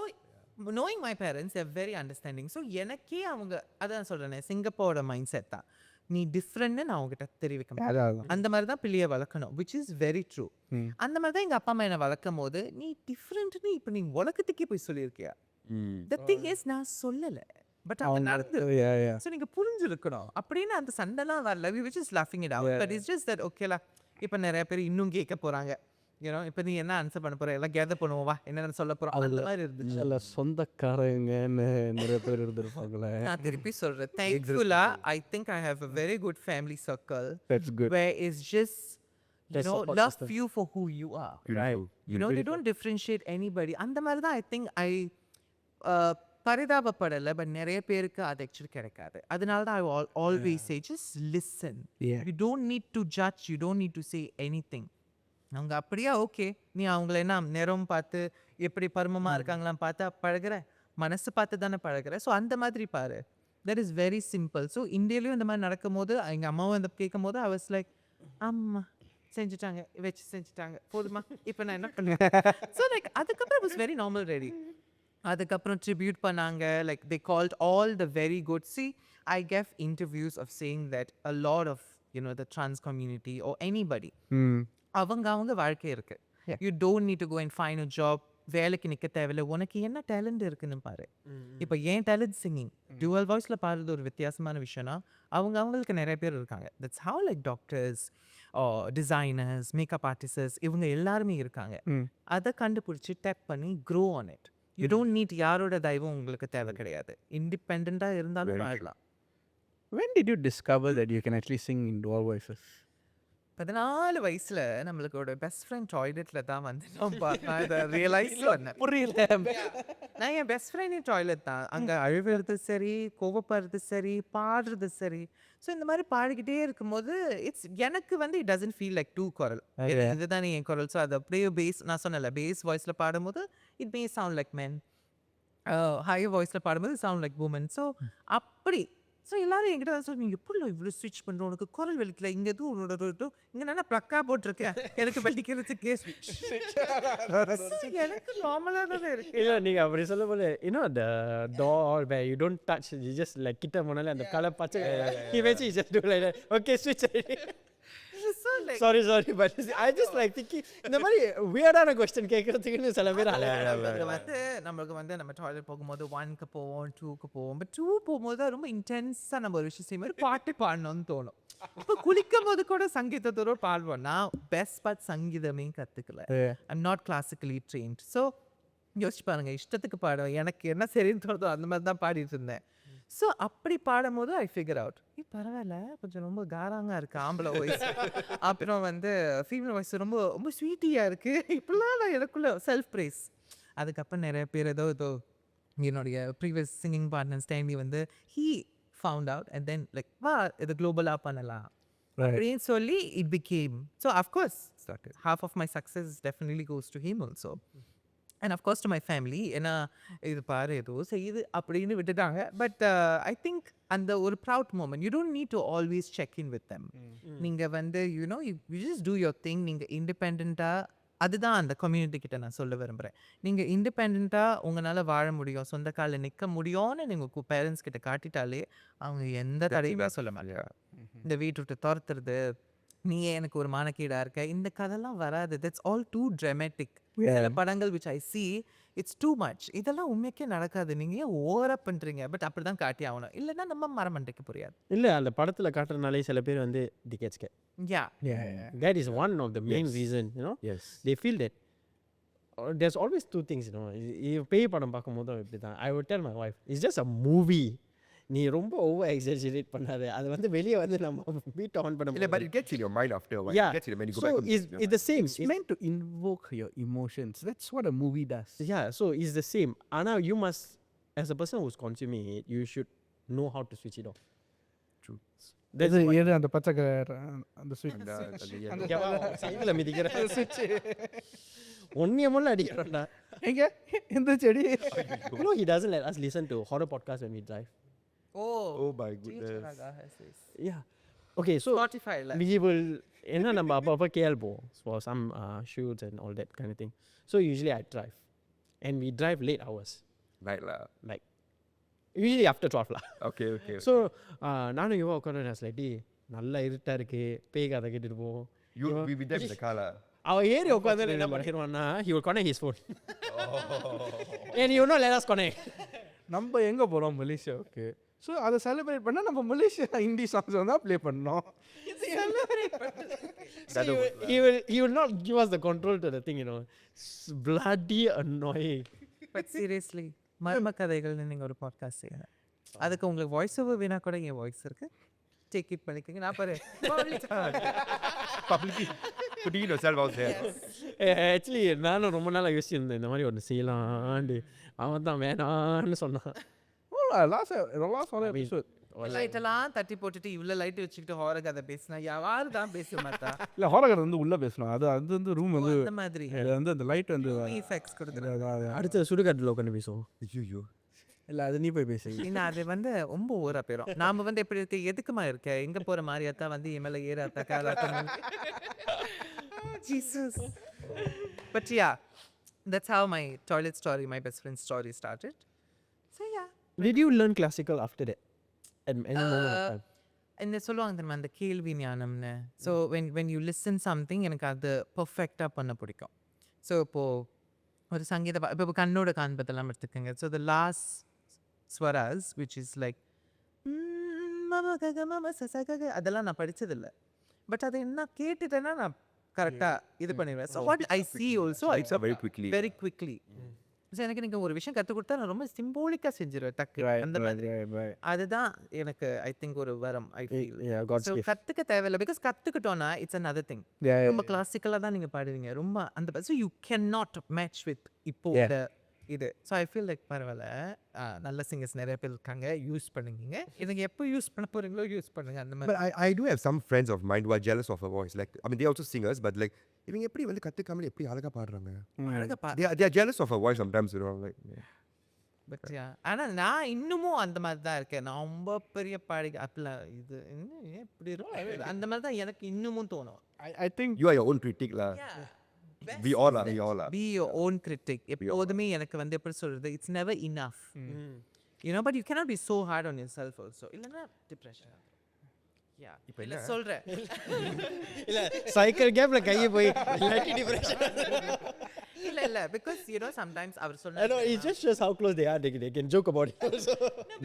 knowing my parents, they're very understanding. So எனக்கே அவங்க அதான் சொல்கிறேன், சிங்கப்பூரோட மைண்ட் செட் தான் நீ டிஃப்ரெண்ட்னு நான் அவங்ககிட்ட தெரிவிக்கணும். அந்த மாதிரி தான் பிள்ளையை வளர்க்கணும், விச் இஸ் வெரி ட்ரூ. அந்த மாதிரி தான் எங்கள் அப்பா அம்மா என்னை வளர்க்கும் போது நீ டிஃப்ரெண்ட்னு இப்போ நீ உலகத்துக்கே போய் சொல்லியிருக்கியா? The thing is நான் சொல்லலை, பட் அவன் நடந்து. ஸோ நீங்கள் புரிஞ்சிருக்கணும் அப்படின்னு அந்த சண்டைலாம் வரல. we were just laughing it out. But it's just that ஓகேலா, இப்போ நிறைய பேர் இன்னும் கேட்க போகிறாங்க. ஏன்னா இப்போ நீ என்ன ஆன்சர் பண்ண போகிற, எல்லாம் கேதர் பண்ணுவோம், வா என்னென்ன சொல்ல போகிறோம், அந்த மாதிரி இருந்துச்சு. இல்லை சொந்தக்காரங்கன்னு நிறைய பேர் இருந்திருப்பாங்களே. நான் திருப்பி சொல்கிறேன், தேங்க்ஃபுல்லா I think I have a very good family circle. That's good. Where it's just love you for who you are. Right. You know, they don't differentiate anybody. அந்த மாதிரி தான் I think பரிதாபப்படலை, பட் நிறைய பேருக்கு அது ஆக்சுவலி கிடைக்காது. அதனால தான் I always say just listen. You don't need to judge, you don't need to say anything. அவங்க அப்படியா ஓகே, நீ அவங்கள என்ன நிறம் பார்த்து எப்படி பருமமாக இருக்காங்களாம் பார்த்தா பழகிற, மனசு பார்த்து தானே பழகிற. ஸோ அந்த மாதிரி பாரு, that is very simple. So இந்தியாலையும் இந்த மாதிரி நடக்கும் போது எங்கள் அம்மாவும் இந்த கேட்கும் போது I was like, அம்மா செஞ்சுட்டாங்க, வச்சு செஞ்சுட்டாங்க, போதுமா இப்போ நான் என்ன பண்ணுவேன். ஸோ லைக் அதுக்கப்புறம் it was very normal ready. அதுக்கப்புறம் ட்ரிபியூட் பண்ணாங்க, like they called all the very good. See, I gave interviews of saying that a lot of, you know, the trans community or anybody, அவங்க வாழ்க்கை இருக்கு. You don't need to go and find a job. வேலைக்கு நிற்க தேவையில்லை. உனக்கு என்ன talent இருக்குன்னு பாரு. இப்போ ஏன் டேலண்ட் சிங்கிங் டுவல் வாய்ஸில் பாடுறது ஒரு வித்தியாசமான விஷயம்னா அவங்களுக்கு நிறைய பேர் இருக்காங்க. That's how like doctors, designers, makeup artists இவங்க எல்லாருமே இருக்காங்க. அதை கண்டுபிடிச்சி டேப் பண்ணி grow on it. You don't need யாரோட தயவும் உங்களுக்கு தேவை கிடையாது. இண்டிபெண்ட்டாக இருந்தாலும் பாடலாம். When did you discover that you can actually sing in dual voices? 14 வயசுல நம்மளுக்கு பெஸ்ட் ஃப்ரெண்ட் டாய்லெட்ல தான் வந்து நான் இதை ரியலைஸ் பண்ணேன். புரியல. நான் என் பெஸ்ட் ஃப்ரெண்ட் டாய்லெட் தான். அங்கே அழுகிறது சரி, கோவப்படுறது சரி, பாடுறது சரி. ஸோ இந்த மாதிரி பாடிக்கிட்டே இருக்கும்போது எனக்கு வந்து இட் டசன்ட் ஃபீல் லைக் டூ குரல். இதுதானே என் குரல். ஸோ அது அப்படியே பேஸ், நான் சொன்னல பேஸ் வாய்ஸில் பாடும்போது it may sound like men, high வாய்ஸில் பாடும்போது சவுண்ட் லைக் உமன். ஸோ அப்படி ஸோ எல்லாரும் என்கிட்ட தான் சொல்லி நீங்கள் எப்படி இவ்வளோ ஸ்விட்ச் பண்ணுறோம், உனக்கு குரல் வலிக்கல, இங்கே எதுவும் உன்னோட இங்கே நல்லா ப்ளக்கா போட்டிருக்கேன், எனக்கு வலிக்கிறதுக்கே ஸ்விட்ச். எனக்கு நார்மலாக தான் இருக்கு. இல்லை நீங்கள் அப்படி சொல்லும் போது இன்னும் அந்த door where you don't touch, you just like கிட்ட போனாலே அந்த கலர் பச்சை eventually you just do like that. Okay, switch. So like, sorry but I just like thinking இந்த மாதிரி weird-ஆன question கேட்கறதுக்குன்னு சில பேர் நம்மளுக்கு வந்து நம்ம டாய்லெட் போகும்போது 1க்கு போவோம், 2க்கு போவோம். பட் 2 போகும்போது தான் ரொம்ப இன்டென்ஸாக நம்ம ஒரு விஷயம் செய்யும்போது பாட்டு பாடணும்னு தோணும். இப்போ குளிக்கும் போது கூட சங்கீதத்தோட பாடுவோம். நான் பெஸ்ட் பார்ட் சங்கீதமே கற்றுக்கல. I'm not classically trained. So யோசிச்சு பாருங்க, இஷ்டத்துக்கு பாடுவேன், எனக்கு என்ன சரின்னு தோணுதோ அந்த மாதிரி தான் பாடிட்டு இருந்தேன். ஸோ அப்படி பாடும்போது ஐ ஃபிகர் அவுட், பரவாயில்ல கொஞ்சம் ரொம்ப காராங்க இருக்குது ஆம்பளை வாய்ஸ், அப்புறம் வந்து ஃபீமேல் வாய்ஸ் ரொம்ப ரொம்ப ஸ்வீட்டியாக இருக்குது. இப்படிலாம் நான் எனக்குள்ள செல்ஃப் ப்ரைஸ். அதுக்கப்புறம் நிறைய பேர் ஏதோ என்னுடைய ப்ரீவியஸ் சிங்கிங் பார்ட்னர் ஸ்டாண்டி வந்து he found out and then like வா இது குளோபலாக பண்ணலாம் அப்படின்னு சொல்லி it became. So of course half of my success definitely goes to him also. And of course to my family. ஏன்னா இது பாரு ஏதோ செய்யுது அப்படின்னு விட்டுட்டாங்க. பட் ஐ திங்க் அந்த ஒரு proud moment. You don't need to always check in with them. நீங்கள் வந்து you know you just do your thing. நீங்கள் இண்டிபெண்ட்டாக, அதுதான் அந்த கம்யூனிட்டி கிட்ட நான் சொல்ல விரும்புகிறேன். நீங்கள் இண்டிபெண்ட்டாக உங்களால் வாழ முடியும், சொந்த காலில் நிற்க முடியும்னு நீங்கள் பேரண்ட்ஸ் கிட்ட காட்டிட்டாலே அவங்க எந்த தடையுமே சொல்ல மாட்டாங்க. இந்த வீட்டு விட்டு துரத்துறது, நீயே எனக்கு ஒரு மானக்கீடாக இருக்க, இந்த கதைலாம் வராது. That's all too dramatic. சில படங்கள் which I see it's too much. இதெல்லாம் உண்மைக்கே நடக்காது, நீங்கள் ஏன் ஓவராக பண்ணுறீங்க. பட் அப்படி தான் காட்டி ஆகணும், இல்லைன்னா நம்ம மரமண்டைக்கு புரியாது. இல்லை அந்த படத்தில் காட்டுறதுனாலே சில பேர் வந்து the gets get. That is one of the main reason, you know. Yes. They feel that there's always two things, you know. பேய் படம் பார்க்கும்போது இப்படி தான் I would tell my wife, it's just a movie. நீ ரொம்ப over exaggerate பண்ணாத, அது வந்து வெளியே வந்து நம்ம பீட் ஆன் பண்ண Yeah, but it gets in your mind after a while. Yeah. It gets in when you go So back. it's the same. It's meant to invoke your emotions. That's what a movie does. Yeah, so it's the same. Ana, you must, as a person who's consuming it, you should know how to switch it off. True. That's இது why- எது அந்த பச்சை colour அந்த ஸ்விட்ச் சைக்கிள மிதிக்கிறேன் ஒன்னியமுள்ள அடிக்கிறோம்டா. எங்க இந்த செடி You know, he doesn't let us listen to horror podcasts when we drive. Oh my goodness. Yeah. Okay, so Spotify-ல we will என்ன நம்ம அப்பப்போ கேள் போவோம் for some shoots and all that kind of thing. So usually I drive and we drive late hours, Right lah. like usually after 12 lah. Okay. So நானும் யுவா உட்காந்து நான் லைட்டி நல்லா இருட்டாக இருக்கு, பேய் கதை கேட்டுட்டு போவோம். You be with them in the car lah. அவன் ஏறி உட்காந்து என்ன பண்ணிடுவான்னா he will connect his phone. And he will not let us connect. நம்ம எங்க போறோம் மலேசியாவுக்கு. ஸோ அதை செலிப்ரேட் பண்ணால் நம்ம மலேசியா ஹிந்தி சாங்ஸ் தான் ப்ளே பண்ணோம். So he will not give us the control to the thing, you know. It's bloody annoying. But seriously மர்ம கதைகள்னு நீங்கள் ஒரு பாட்காஸ்ட் செய்யணும். அதுக்கு உங்களுக்கு வாய்ஸ் ஓவர் வேணா கூட என் வாய்ஸ் இருக்கு, டேக் இட் பண்ணிக்கோங்க. நான் பாரு Publicly putting yourself out there. Actually நானும் ரொம்ப நாளாக யோசிச்சிருந்தேன் இந்த மாதிரி ஒன்று செய்யலான்னு. அவன் தான் வேணான்னு சொன்னான். லாஸ்ட் எபிசோட் லைட்டெல்லாம் தட்டி போட்டுட்டு இவ்வளோ லைட்டு வச்சுக்கிட்டு ஹாரர் கதை பேசினா யாரு தான் பேச மாட்டா. இல்லை ஹாரர் வந்து உள்ளே பேசணும். அது வந்து ரூம் வந்து அந்த மாதிரி அது வந்து அந்த லைட் வந்து எஃபெக்ட்ஸ் கொடுத்துருங்க. அடுத்த சுடுகாட்டில் உட்காந்து பேசுவோம். ஐயோ. இல்லை அது நீ போய் பேசு. ஏன்னா அது வந்து ரொம்ப ஓரா போயிடும். நாம வந்து எப்படி இருக்கு, எதுக்குமா இருக்க, எங்க போற மாதிரியாத்தான் வந்து என் மேல ஏறாத்தா காலாத்தா. Jesus. But yeah, that's how my toilet story, my best friend's story started. So yeah. Did you learn classical after that? At any moment of time? இந்த சொல்லுவாங்க தெரியுமா அந்த கேள்வி ஞானம்னு. So when you listen something எனக்கு அது பெர்ஃபெக்டாக பண்ண பிடிக்கும். ஸோ இப்போது ஒரு சங்கீத இப்போ கண்ணோட காண்பதெல்லாம் எடுத்துக்கோங்க. So the last swaras which is like மம கக மம சசகக அதெல்லாம் நான் படிச்சதில்ல. பட் அதை என்ன கேட்டுட்டேன்னா நான் கரெக்டாக இது பண்ணிடுவேன். So what I see also I Picks up very quickly. very quickly. So எனக்கு நீங்கள் ஒரு விஷயம் கற்றுக் கொடுத்தா நான் ரொம்ப சிம்போலிக்காக செஞ்சிருவேன் டக்கு அந்த மாதிரி. அதுதான் எனக்கு ஐ திங்க் ஒரு வரம் ஐ ஃபீல். ஸோ கற்றுக்க தேவையில்லை பிகாஸ் கற்றுக்கிட்டோன்னா இட்ஸ் another thing. ரொம்ப கிளாசிக்கலாக தான் நீங்கள் பாடுவீங்க ரொம்ப அந்த so you can not match with இப்போ இது. ஸோ ஐ ஃபீல் லைக் பரவாயில்ல நல்ல சிங்கர்ஸ் நிறைய பேர் இருக்காங்க யூஸ் பண்ணுங்க. இதுங்க எப்போ யூஸ் பண்ண போகிறீங்களோ யூஸ் பண்ணுங்க அந்த மாதிரி. But I do have some friends of mine who are jealous of her voice. Like, I mean, they also singers, but like, இவங்க எப்படி வந்து கற்றுக்காமல் எப்படி அழகாக பாடுறாங்க. They are jealous of her voice sometimes, you know. Like, but ஆனால் நான் இன்னமும் அந்த மாதிரி தான் இருக்கேன். நான் ரொம்ப பெரிய பாடி அப்படிலாம் இது இன்னும் எப்படி இருக்கும் அந்த மாதிரி தான் எனக்கு இன்னமும் தோணும். I think you are your own critic lah. We all are. Be your own critic. எப்போதுமே எனக்கு வந்து எப்படி சொல்றது it's never enough. You know, but you cannot be so hard on yourself also. இல்லைன்னா டிப்ரெஷன். இப்போ இல்லை சொல்கிறேன் இல்லை சைக்கிள் கேப்ல கையை போய் இல்லாட்டி டிப்ரெஷன். இல்லை பிகாஸ் you know sometimes அவர் சொன்னார் it just shows how close they are. They can joke about it also.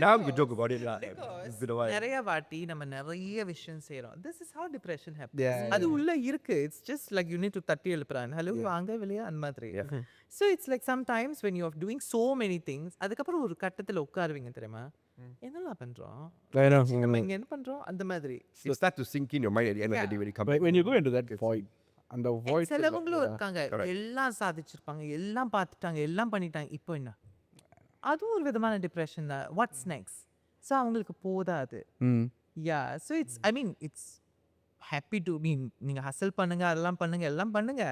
Now we joke about it lah. It's been a while. நிறைய வாட்டி நம்ம நிறைய விஷயம் செய்கிறோம். this is how depression happens. அது உள்ள இருக்கு. it's just like you need to தட்டி எழுப்புறான் ஹலோ வாங்க வெளியே அந்த மாதிரி. so it's like sometimes when you are doing so many things அதுக்கப்புறம் ஒரு கட்டத்தில் உட்காருவீங்க தெரியுமா என்னெல்லாம் பண்ணுறோம் இங்கே என்ன பண்ணுறோம் அந்த மாதிரி. It start to sink in your mind at the end of the day when you come. when you go into that void and the void சிலவங்களும் இருக்காங்க எல்லாம் சாதிச்சிருப்பாங்க எல்லாம் பார்த்துட்டாங்க எல்லாம் பண்ணிட்டாங்க இப்போ என்ன அதுவும் ஒரு விதமான டிப்ரெஷன் தான். What's next. ஸோ அவங்களுக்கு போதாது. So it's I mean it's happy to mean நீங்கள் ஹசல் பண்ணுங்க அதெல்லாம் பண்ணுங்க எல்லாம் பண்ணுங்க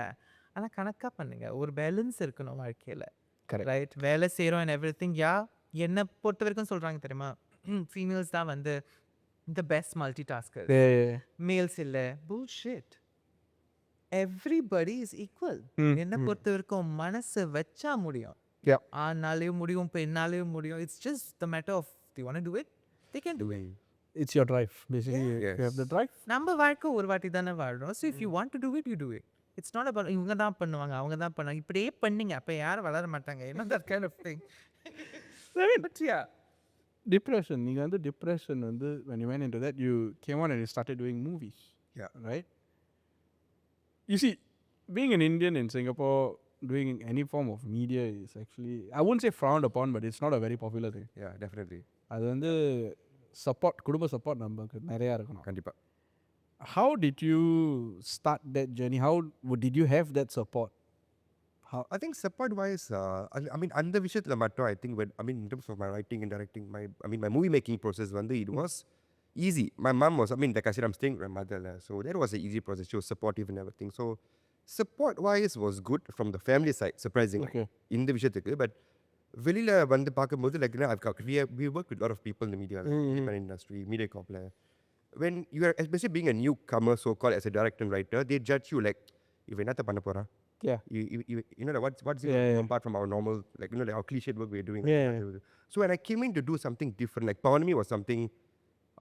ஆனால் கணக்காக பண்ணுங்க. ஒரு பேலன்ஸ் இருக்கணும் வாழ்க்கையில். ரைட் வேலை செய்கிறோம் அண்ட் எவ்ரி திங். என்னை பொறுத்த வரைக்கும் சொல்கிறாங்க தெரியுமா ஃபீமேல்ஸ் தான் வந்து the best multitasker. Males இல்லை bullshit. Everybody is equal. என்ன பொறுத்த வரைக்கும் மனசு வச்சா முடியும். ஆனாலையும் முடியும் பெண்ணாலையும் முடியும். It's just the matter of they want to do it they can do it. It's your drive basically. You have the drive. நம்ம வாழ்க்கை ஒரு வாட்டி தானே வாழ்றோம். So if you want to do it you do it. It's not about இவங்க தான் பண்ணுவாங்க அவங்க தான் பண்ணுவாங்க இப்படியே பண்ணீங்க அப்போ யாரும் வளர மாட்டாங்க. You know that kind of thing. But yeah. Depression. நீங்க வந்து depression வந்து when you went into that you came on and you started doing movies. Right? You see, being an Indian in Singapore doing any form of media is actually I won't say frowned upon but it's not a very popular thing. Yeah, definitely. அது வந்து support குடும்ப support நமக்கு நிறைய இருக்கணும். கண்டிப்பா. How did you start that journey? How did you have that support? I think support wise I mean அந்த விஷயத்துல மட்டும் I think when I mean in terms of my writing and directing my movie making process வந்து it was easy. My mom was I mean like I said I'm staying with my mother so that was an easy process. She was supportive and everything. So support wise was good from the family side surprisingly இந்த விஷயத்துக்கு. But வெளியில வந்து பார்க்கும்போது like we work with a lot of people in the media industry media corp when you are especially being a newcomer so called as a director and writer they judge you like இவன் என்னத்த பண்ண போறான். You know like what's apart from our normal like you know like our cliched work we're doing. So when I came in to do something different like Pawnami was something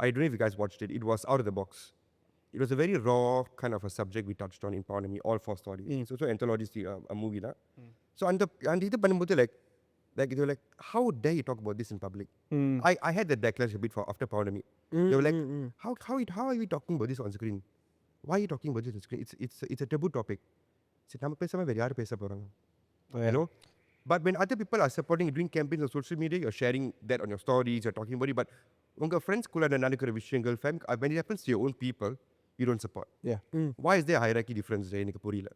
I don't know if you guys watched it. It was out of the box. It was a very raw kind of a subject we touched on in Pawnami all 4 stories. So anthology a movie la. So and idu பண்ணும்போது like they were like how dare you talk about this in public. I had that backlash a bit for after Pawnami. They were like how are you talking about this on screen? Why are you talking about this on screen? It's a taboo topic. சரி நம்ம பேசாமல் வேறு யார் பேச போகிறாங்க. You know? But when other people are supporting doing campaigns on social media you're sharing that on your stories you're talking about it but உங்கள் ஃப்ரெண்ட்ஸ்குள்ளே நடக்கிற விஷயங்கள் when it happens to your own people you don't support. Why is there a hierarchy difference எனக்கு புரியல.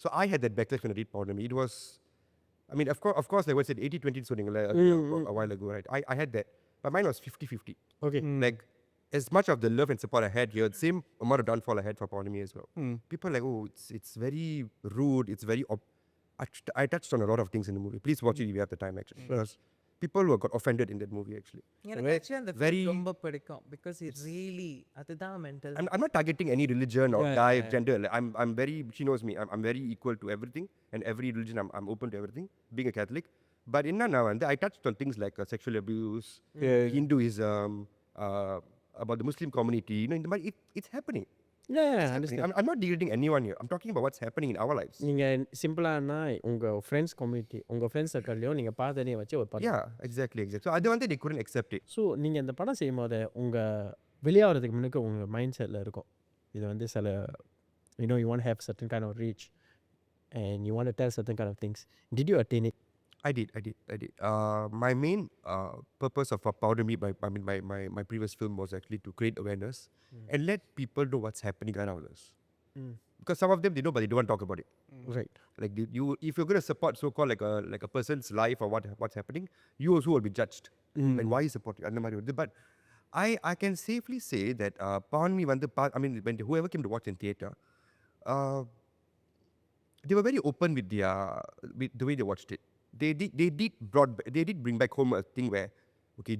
So I had that backlash when I did Pawnami. It was I mean of course like what I said 80-20 சொன்னீங்களே a while ago right. I had that but mine was 50-50. Like as much of the love and support I had here, the same amount of downfall I had for Pawnami as well. People are like, oh, it's very rude, it's very... I touched on a lot of things in the movie. Please watch it if you have the time actually. Because people who got offended in that movie actually. எனக்கு actually அந்த film ரொம்ப பிடிக்கும் because it really அதுதான் mental. I'm not targeting any religion or gender. I'm very... She knows me. I'm very equal to everything and every religion. I'm open to everything, being a Catholic. But in now I touched on things like sexual abuse, Hinduism, about the Muslim community, you know, in the, it's happening. Yeah, It's happening. understand. I'm not degrading anyone here. I'm talking about what's happening in our lives. நீங்கள் சிம்பிளானா உங்கள் friends community உங்கள் friends சர்க்கிள்லையும் நீங்கள் பார்த்ததே வச்சு ஒரு படம். Yeah, exactly. So அது வந்து they couldn't accept it. So நீங்கள் இந்த படம் செய்யும் போது உங்கள் வெளியாகிறதுக்கு முன்னுக்கு உங்கள் மைண்ட் செட்டில் இருக்கும் இது வந்து சில you want to have certain kind of reach and you want to tell certain kind of things. Did you attain it? I did. My main purpose of Powder Me, my previous film was actually to create awareness and let people know what's happening around us. Because some of them they know, but they don't want to talk about it. Right. Like if you're going to support so-called like a person's life or what's happening, you also will be judged. Like why you supporting? But I can safely say that Powder Me, when whoever came to watch in theatre, they were very open with the way they watched it. They did bring back home a thing where, okay,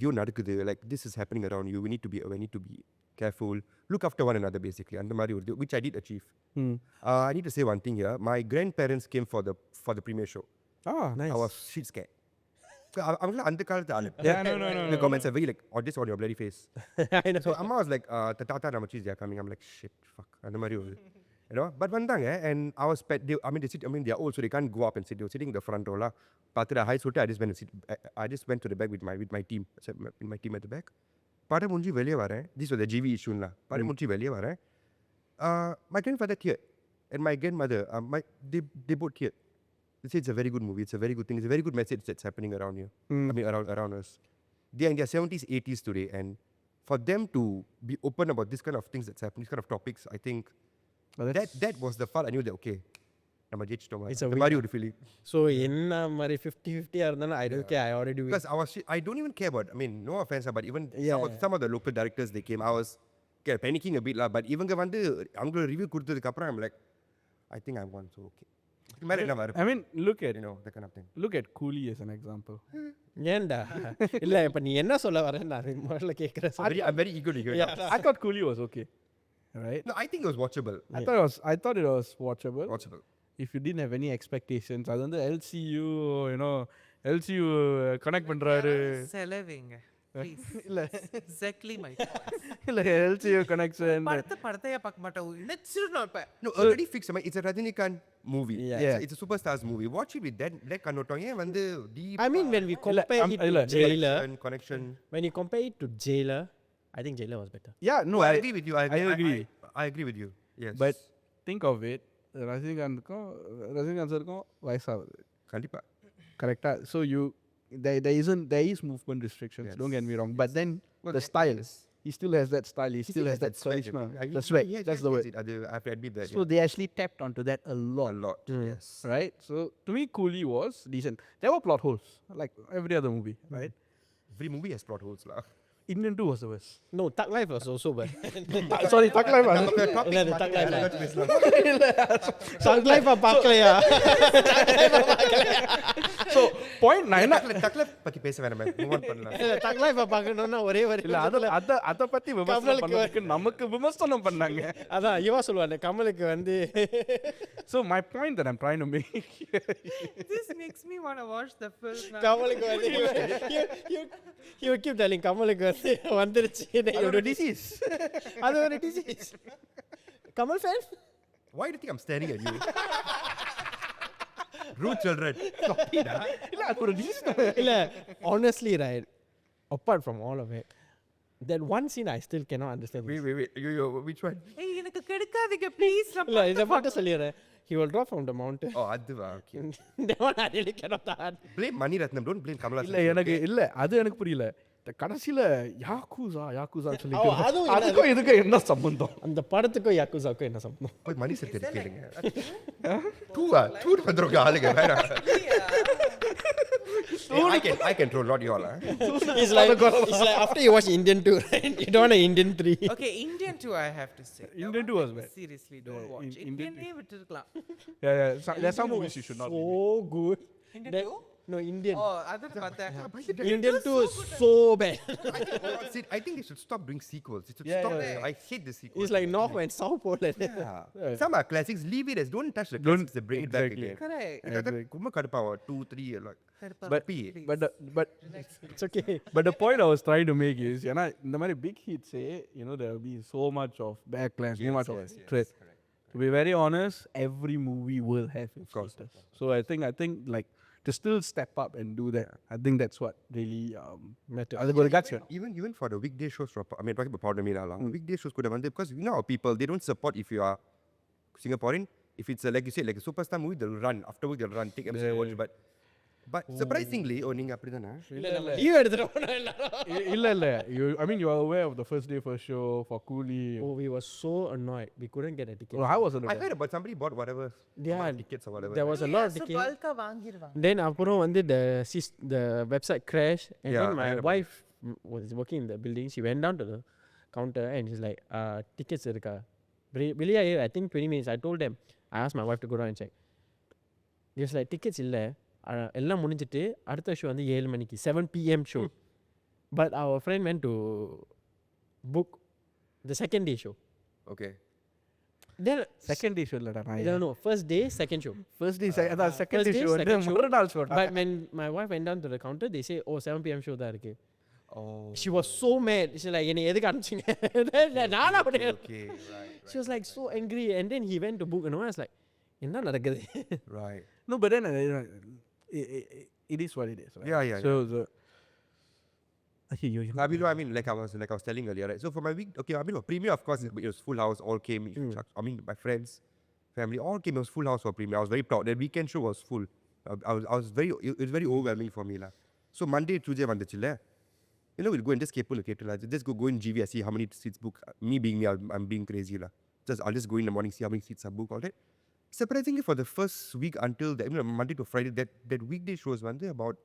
like this is happening around you. We need to be aware, need to be careful, look after one another basically. Which I did achieve. I need to say one thing here. My grandparents came for the premiere show. Oh, nice. I was shit scared. I'm like, அந்த காலத்து ஆளு. Yeah, no. The comments are very like, oh, this on your bloody face. I know. So Amma was like, Tata Namachi, they are coming. I'm like, shit, fuck. அந்த மாதிரி ஒரு you know, but வந்தாங்க and I was they are old, so they can't go up and sit. They were sitting in the front row lah. Pathra high sote, I just went to the back with my team. With my team at the back. படம் முடிஞ்சு வெளியே வரேன். This was the GV issue lah. படம் முடிஞ்சு வெளியே வரேன். My grandfather teared and my grandmother, they both teared. They say it's a very good movie. It's a very good thing. It's a very good message that's happening around here. Around us. They are in their 70s, 80s today, and for them to be open about this kind of things that's happening, this kind of topics, I think that was the part I knew that okay, நம்ம ஜெயிச்சிட்டோம். It's a the மாதிரி ஒரு feeling. So என்ன மாதிரி 50-50 இருந்தாலும் I don't care. I already do it. Because I don't even care about, no offense, but even some of the local directors they came, I was panicking a bit lah. But இவங்க வந்து அவங்க review கொடுத்ததுக்கு அப்புறம் I'm like, I think I won, so okay. I mean, look at that kind of thing. Look at Coolie as an example. ஏன்டா இல்லை இப்போ நீ என்ன சொல்ல வரேன்னு நான் முதல்ல கேட்குறேன். I'm very eager to hear it. Yeah, I thought Coolie was okay. Right? No, I think it was watchable. I thought it was watchable. If you didn't have any expectations, அது வந்து LCU, LCU கனெக்ட் பண்றாரு. செலவிங்க. Please. இல்ல Exactly my இல்ல LCU connection. படத்தையே பார்க்க மாட்டோம். நெச்சிரணும் இப்ப. No, already fixed. It's a Rajinikanth movie. Yeah. It's a superstars movie. Watch it with that கண்ணோட்டம். ஏன் வந்து deep I mean when we compare it to Jailer, connection. when you compare it to Jailer, I think Jailer was better. Yeah, no, I agree with you. I agree. I agree with you. Yes. But think of it, Rajinikanth சாருக்கும் வயசாகுது. கண்டிப்பா. Correct. So there is movement restrictions. Yes. Don't get me wrong. But then the style, he still has that style. He still has that charisma. The swag. That's the word. I have to admit that. So they actually tapped onto that a lot. A lot. Yes. Right. So to me, Coolie was decent. There were plot holes, like every other movie. Right. Every movie has plot holes lah. Indian 2 was the worst. No, Thug Life was also bad. Sorry, Thug Life. இல்ல Thug Life பார்க்கலையா? So point 9 தக்ல பத்தி பேச வேணாம். Move on பண்ணலாம். இல்ல Thug Life பார்க்கணும்னா ஒரே வரி இல்ல அத பத்தி விமர்சனம் பண்ணதுக்கு நமக்கு விமர்சனம் பண்ணாங்க. அதான் இவா சொல்வானே கமலுக்கு வந்து So my point that I'm trying to make This makes me want to watch the film now. கமலுக்கு வந்து you keep telling கமலுக்கு வந்து வந்துருச்சு. அது ஒரு disease. அது ஒரு disease. Kamal fan? Why do you think I'm staring at you? Rude children. இல்ல அது ஒரு disease. இல்ல honestly right, apart from all of it, that one scene I still cannot understand. Wait. You which one? ஏய் எனக்கு கெடுக்காதீங்க please. இல்ல இத மட்டும் சொல்லிறேன். He will drop from the mountain. Oh, அதுவா. Okay. That one I really cannot tahan. Blame Mani Ratnam, don't blame Kamala. இல்ல எனக்கு இல்ல அது எனக்கு புரியல. கடைசில யாக்குசா சொல்லிட்டு அதுவும் அதுக்கும் இதுக்கு என்ன சம்பந்தம்? அந்த படத்துக்கும் யாக்குசாக்கும் என்ன சம்பந்தம்? போய் மணி செட் கேளுங்க. டூ பண்றோங்க ஆளுங்க வேற. I can troll not you all. It's like after you watch Indian 2, right? You don't want an Indian 3. Okay, Indian 2 I have to say. Indian 2 was bad. Seriously, don't watch. Indian Indian விட்டுருக்கலாம். Yeah. There's some movies you should not. So good. Indian 2? No, Indian. Oh, அதான் பார்த்தேன். Indian 2 is so bad. I think they should stop doing sequels. They should Yeah, stop. yeah, I hate the sequels. It's like North and South Poland. Yeah. Some are classics. Leave it as don't touch the classics. They bring it back exactly. again. Correct. Kuma kadupawa 2, 3 like. But but It's okay. but the point I was trying to make is, in the big hits, there will be so much of backlash, so much of threat. To be very honest, every movie will have its haters. So I think like to still step up and do that, I think that's what really matters. Even for the weekday shows, talking about Powder Mira, weekday shows could have because our people, they don't support if you are Singaporean. If it's like you said, like a superstar movie, they'll run. Afterwards, they'll run, take episode, watch. But surprisingly, நீங்க அப்படிதானா? Leave எடுத்துட்டு போனா எல்லாரும். I mean, you are aware of the first day first show for Coolie. Oh, we were so annoyed. We couldn't get a ticket. Oh, I wasn't I aware. heard about somebody bought whatever tickets or whatever. There was a lot of So tickets. bulk-ஆ வாங்கிடுவாங்க. Then அப்புறம் வந்து the website crashed, and Yeah, then I my heard about wife was working in the building. She went down to the counter and she's like, tickets இருக்கா? வெளியே I think 20 minutes. I told them. I asked my wife to go down and check. There's like tickets இல்ல. எல்லாம் முடிஞ்சிட்டு அடுத்த show வந்து 7 மணிக்கு 7 PM show. But our friend went to book the second day show. Okay. Then Second day show no, first day, second show. First day, second First day day, show, second show. மறுநாள் show. But when my wife went down to the counter, they say, oh, 7 PM show தான் இருக்கு. Oh. She was so mad. She's like, என்னை எதுக்கு அனுப்பிச்சிங்க? நானா அப்படியே. Okay, right. She was like so angry, and then he went to book, and I was like, என்ன நடக்குது? Right. No, but then it is what it is. Right? Yeah. So I mean, like I was telling earlier, right? So for my week, okay, I mean, for premiere, of course, it was full house, all came. I mean, my friends, family, all came. It was full house for premiere. I was very proud. The weekend show was full. I was very, it was very overwhelming for me, lah. So Monday, Tuesday, vanduchilla. We'll go and just just go in GV, see how many seats booked. Me being me, I'm being crazy, lah. I'll just go in the morning, see how many seats are booked, all that. Surprisingly, for the first week until Monday to Friday, that weekday shows about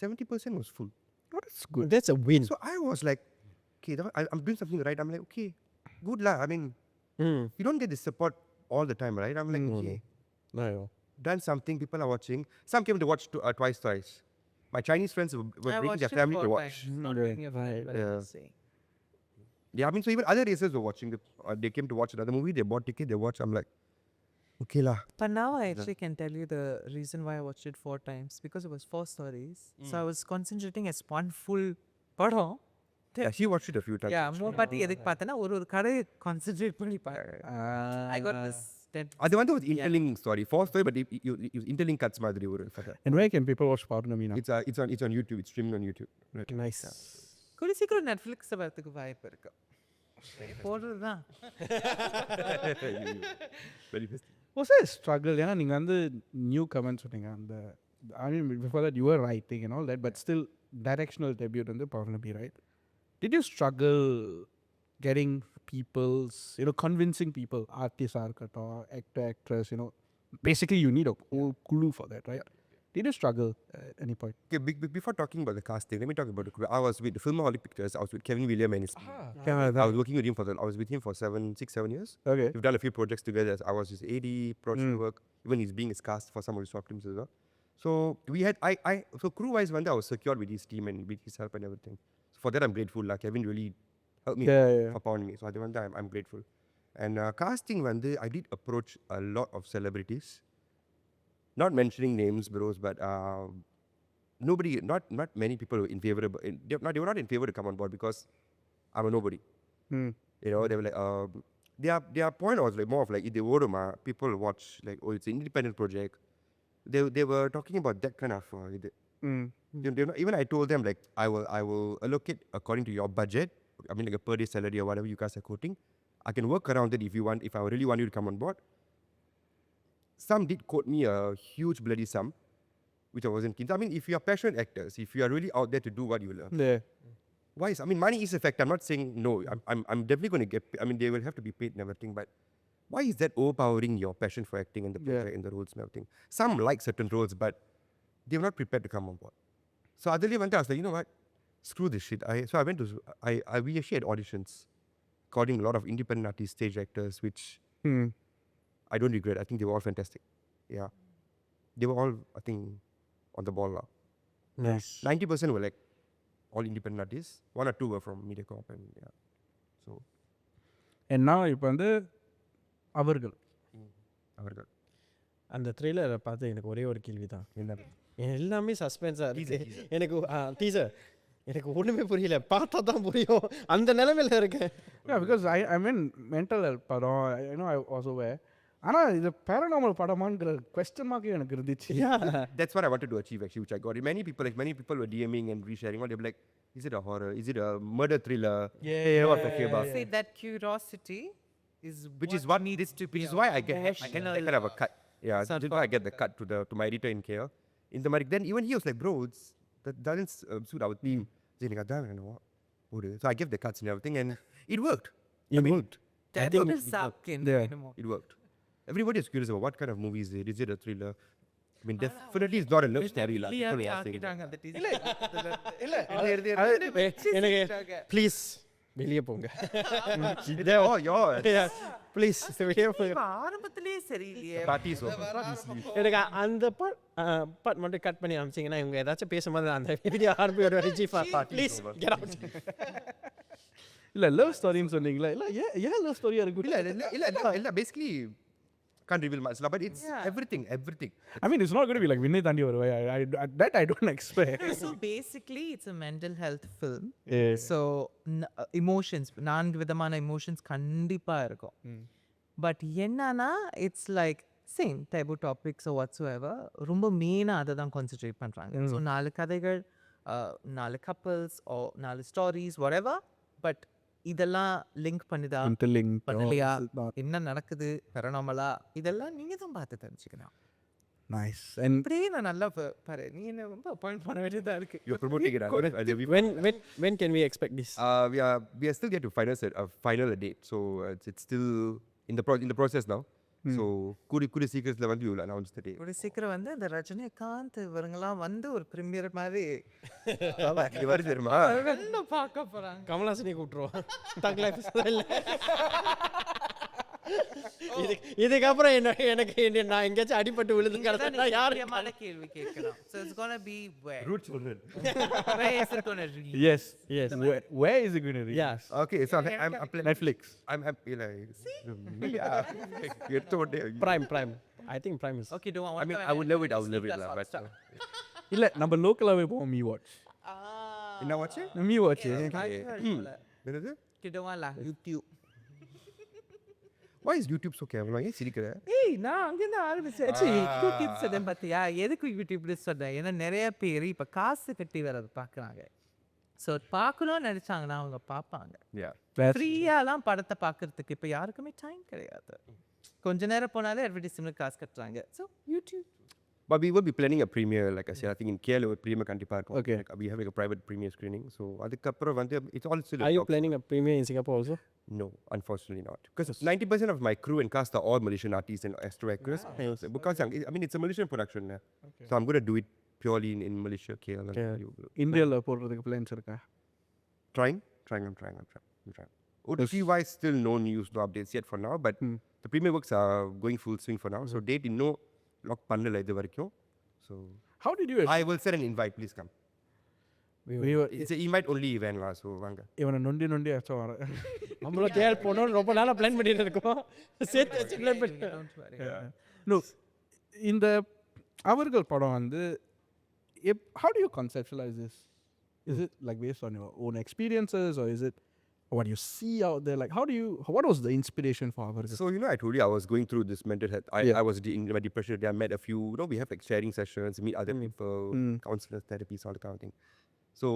70% was full. oh, that's good. That's a win. So I was like, okay, I'm doing something right. I'm like, okay, good lah. I mean, you don't get the support all the time, right? I'm like, okay, No. done something. People are watching. Some came to watch twice. My Chinese friends were I bringing watched their it family 4 to watch. times. Not bringing your family, but Yeah. I'm saying. Yeah, I mean, so even other racers were watching. They came to watch another movie. They bought ticket. They watched. I'm like, okay lah. But now I actually can tell you the reason why I watched it 4 times. Because it was 4 stories. So I was concentrating as one full படம். Yeah, she watched it a few times. Yeah, more party எதுக்கு பார்த்தேன்னா ஒரு கதையை concentrate பண்ணி பாரு. I got this. அது வந்து ஒரு interlink story. 4 story, but you interlink cuts மாதிரி ஒரு கதை. And where can people watch Pardonami now? It's on YouTube. It's streaming on YouTube. Right. Nice. கூடிய சீக்கிரம் நெட்ஃப்ளிக்ஸ் வரதுக்கு வாய்ப்பு இருக்கு. போடுறது தான். Very best. Was there a struggle? ஏன்னா நீங்க வந்து நியூ கமெண்ட் சொன்னீங்க அந்த I mean before that you were writing and all that, but still directional debut வந்து Pardonami, right? Did you struggle getting people's, convincing people, artists இருக்கட்டும், actor, actress, basically you need a whole clue for that, right? Did you struggle at any point? Okay, before talking about the casting, let me talk about I was with the Filmaholic Pictures. I was with Kevin William and his team. I was working with him I was with him for 6-7 years. Okay. We've done a few projects together. I was his AD, project work. Even he's being his cast for some of his short films as well. So we had so crew-wise, I was secured with his team and with his help and everything. So for that, I'm grateful. Like Kevin really helped me, upon me. So I'm grateful. And casting, I did approach a lot of celebrities. Not mentioning names, bros, but nobody, not many people were in favor. They were not in favor to come on board because I'm a nobody. They were like, their point was like more of like if they were to people watch like, oh, it's an independent project. They were talking about that kind of. Even I told them like I will allocate according to your budget. I mean like a per day salary or whatever you guys are quoting. I can work around it if you want. If I really want you to come on board. Some did quote me a huge bloody sum, which I wasn't keen. I mean, if you are passionate actors, if you are really out there to do what you love, Yeah. why is? I mean, money is a factor. I'm not saying no. I'm definitely going to get. I mean, they will have to be paid and everything. But why is that overpowering your passion for acting and the project and the roles and everything? Some like certain roles, but they were not prepared to come on board. So Adali went. I was like, you know what? Screw this shit. So I went to. We actually had auditions, calling a lot of independent artists, stage actors, which. I don't regret. I think they were all fantastic. Yeah. They were all, I think, on the ball now. Nice. 90% were like all independent artists. 1 or 2 were from MediaCorp and yeah. So And now இப்போ வந்து அவர்கள் Avargal. அந்த ட்ரெய்லரை பார்த்து எனக்கு ஒரே ஒரு கேள்வி தான். என்ன எல்லாமே சஸ்பென்ஸாக Teaser, இருக்கு. teaser. எனக்கு டீசர் எனக்கு ஒன்றுமே புரியல. பார்த்தா தான் புரியும். அந்த நிலைமையில இருக்கேன். Yeah, because I mean mental health படம் I was aware. ஆனால் இது பேரநார்மல் படமாங்கிற கொஸ்டின் மார்க்கே எனக்கு இருந்துச்சு. That's what I wanted to achieve actually, which I got. Many people were DMing and resharing. They were like, is it a horror? Is it a murder thriller? Yeah. What the fuck about? Say that curiosity is Which is what needs to be. Which is why I get I kind of a cut. Yeah, Sorry. this is why I get the cut to my editor in KL. In the then even he was like, bro, that doesn't suit our theme. So I gave the cuts and everything, and it worked. It worked. I think double suck in Yeah. anymore. It worked. Everybody is curious about what kind of movie is it? Is it a thriller? I mean, definitely it's not a love story. Like, people are asking. எனக்கு please வெளியே போங்க. They're all yours. Please வெளியே போங்க. ஆரம்பத்திலேயே சரியில்லையே. Parties over. எனக்கு அந்த part மட்டும் கட் பண்ணி அனுப்பிச்சிங்கன்னா இவங்க ஏதாச்சும் பேசும்போது அந்த வீடியோ ஆரம்பி ஒரு ஜீஃபா ப்ளீஸ் கெட் அவுட். இல்லை லவ் ஸ்டோரின்னு சொன்னீங்களா? இல்லை ஏன் லவ் ஸ்டோரியாக இருக்கு? இல்ல basically can't reveal much, but it's everything. I mean, it's not going to be like விண்ணை தாண்டி வருவாய். That I don't expect. So basically it's a mental health film. Yeah. So emotions, 4 விதமான emotions கண்டிப்பா இருக்கும். But என்னன்னா it's like same type topics whatsoever ரொம்ப மெயினாக அதை தான் கான்சென்ட்ரேட் பண்ணுறாங்க. ஸோ 4 கதைகள், 4 கப்பல்ஸ், 4 ஸ்டோரிஸ் whatever, பட் இதெல்லாம் லிங்க் பண்ணுதா Interlinked. பண்ணலையா, not. என்ன நடக்குது பெரனாமலா, இதெல்லாம் நீங்கள் தான் பார்த்து தெரிஞ்சுக்கணும். Nice. And அப்படியே நான் நல்லா பாரு, நீ என்ன ரொம்ப அப்பாயிண்ட் பண்ண வேண்டியதா இருக்கு. You're promoting it. when can we expect this? We are still yet to final a date, so it's still in the process now. So கூடிய சீக்கிரத்தில் வந்து we will announce the date. ஒரு சீக்கிரம் வந்து இந்த ரஜினிகாந்த் இவங்கெல்லாம் வந்து ஒரு பிரீமியர் மாதிரி இது வருது தெரியுமா? என்ன பார்க்க போறாங்க. கமலாசனி கூப்பிட்டுருவோம். தக் லைஃப் இல்லை. இதுக்கப்புறம் எனக்கு நான் எங்கேயாச்சும் அடிபட்டு விழுது கிடந்தா யாரு கேள்வி கேட்கணும். So it's gonna be where? Roots children. Where is it gonna release? yes. Yes. Where is it going to reach? Yes. Okay, so I'm Netflix. I'm happy like Prime. I think Prime is. Okay, don't want. I mean, I would love it lah, but இல்லை நம்ம லோக்கலாகவே போவோம் me watch. என்ன watch? Me watch. என்னது? கிடவாலா YouTube. Why is YouTube so கேவலம்? ஏன் சிரிக்கிற? ஏய் நான் அங்கேருந்து ஆரம்பிச்சேன். யூடியூப் சொன்னேன் பார்த்தியா? எதுக்கு யூடியூப்ல சொன்னேன்? ஏன்னா நிறைய பேர் இப்போ காசு கட்டி வேற அதை பார்க்குறாங்க. ஸோ பார்க்கணும்னு நினச்சாங்கன்னா அவங்க பார்ப்பாங்க. ஃப்ரீயாலாம் படத்தை பார்க்கறதுக்கு இப்போ யாருக்குமே டைம் கிடையாது. கொஞ்ச நேரம் போனாலே அட்வர்டைஸ்மெண்ட் காசு கட்டுறாங்க. So YouTube. But we will be planning a premiere, like I said. I think in KL ஒரு premiere கண்டிப்பா இருக்கும். Okay. Like, we have like a private premiere screening. So அதுக்கப்புறம் வந்து it's all still. Are you planning a premiere in Singapore also? No, unfortunately not. Because 90% of my crew and cast are all Malaysian artists and actor actors. Because I mean it's a Malaysian production. So I'm going to do it purely in Malaysia, KL. இந்தியாவில் போடுறதுக்கு plans இருக்கா? I'm trying. OTT-wise, still no news, no updates yet for now. But the premiere works are going full swing for now. So date in no lock பண்ணல இது வரைக்கும். So How did you? I will send an invite. Please come. It's an invite only event lah. So வாங்க. இவனை நொண்டி அச்சம் வர. நம்மள கேள் போனோம் ரொம்ப நாளா பிளான் பண்ணிட்டு இருக்கோம். சேர்த்து வச்சு பிளான் பண்ணி. No, இந்த அவர்கள் படம் வந்து how do you conceptualize this? Is it like based on your own experiences or is it what you see out there? Like what was the inspiration for Avargal? So I told you I was going through this mental health. I was in my depression. I met a few. We have like sharing sessions, meet other people, counselors, therapies, all the kind of thing. So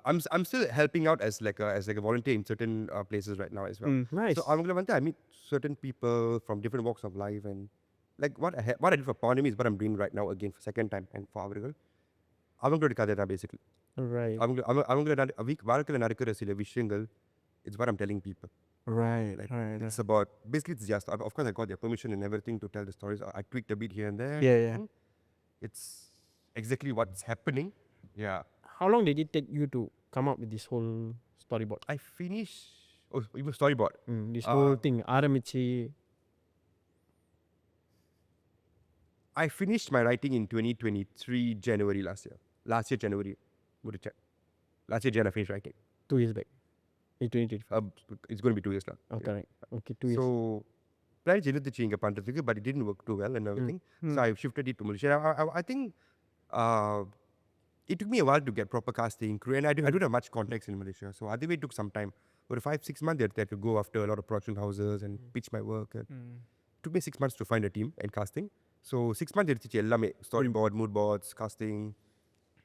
I'm still helping out as like a volunteer in certain places right now as well. Nice. So I meet certain people from different walks of life, and like what I did for Pandemi is what I'm doing right now again for second time and for Avargal. அவங்களோட கதை தான் basically. Right. அவங்களோட வாழ்க்கையில் நடக்கிற சில விஷயங்கள். It's what I'm telling people. Right. It's about basically it's just of course I got their permission and everything to tell the stories. I tweaked a bit here and there. Yeah. It's exactly what's happening. Yeah. How long did it take you to come up with this whole storyboard? I finished. Oh, even storyboard. This whole thing ஆரம்பிச்சு. I finished my writing in 2023 January last year. last year January முடிச்சேன். Last year Jan I finished writing. 2 years back. In 2025. It's going to be 2 years now. Oh, correct. Okay, 2 years. So plans இருந்துச்சு இங்க பண்றதுக்கு, but it didn't work too well and everything. So I shifted it to Malaysia. I think it took me a while to get proper casting crew, and I don't have much contacts in Malaysia. So I think it took some time. For 5-6 months, they had to go after a lot of production houses and pitch my work. And it took me 6 months to find a team and casting. So 6 months, எடுத்துச்சு எல்லாமே storyboard, mood boards, casting,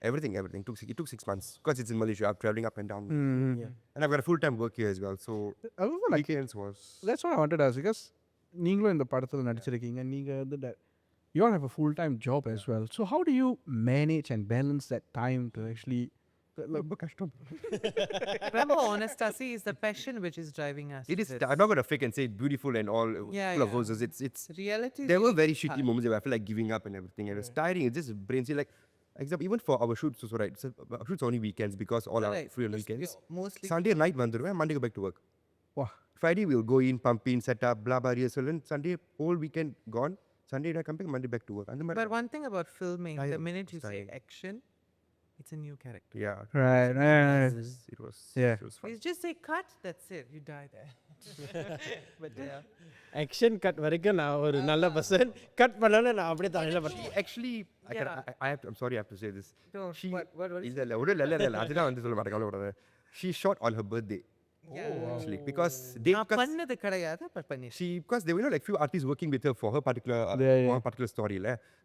everything. It took 6 months because it's in Malaysia. I'm traveling up and down, and I've got a full-time work here as well. So weekends was. That's what I wanted to ask, because நீங்களும் இந்த படத்தில் நடிச்சிருக்கீங்க, நீங்கள் வந்து you all have a full-time job as well. So how do you manage and balance that time to actually ரொம்ப கஷ்டம். Remember, honest, see, is the passion which is driving us. It to is. this. I'm not going to fake and say it's beautiful and all Yeah, full of yeah. roses. It's. Reality. There were very shitty moments where I felt like giving up and everything, and it's tiring. It's just brain. See, like, example, even for our shoots, also right. So our shoots only weekends because all are Right. free on weekends. Mostly. Sunday night வந்துருவேன், Monday go back to work. Wow. Friday we'll go in, pump in, set up, blah blah rehearsal, and Sunday whole weekend gone. Sunday I come back, Monday back to work. And But one thing about filming, the Tiring. minute you say Tiring. action, it's a new character. yeah, Right. it was. Yeah. It was fun. You just say cut, that's it. You die there. But yeah. Action cut வரைக்கும் நான் ஒரு நல்ல person, cut பண்ணாலும் நான் அப்படியே தலையில She actually, Yeah. I have to, I'm sorry, I have to say this. No, She, what is இல்ல அதுதான் வந்து சொல்ல மாட்டேன், கவலைப்படாத. She shot on her birthday. Yeah. Actually, because they நான் பண்ணது கிடையாது, but பண்ணிருக்கேன். because there were like few artists working with her for her particular for her particular story,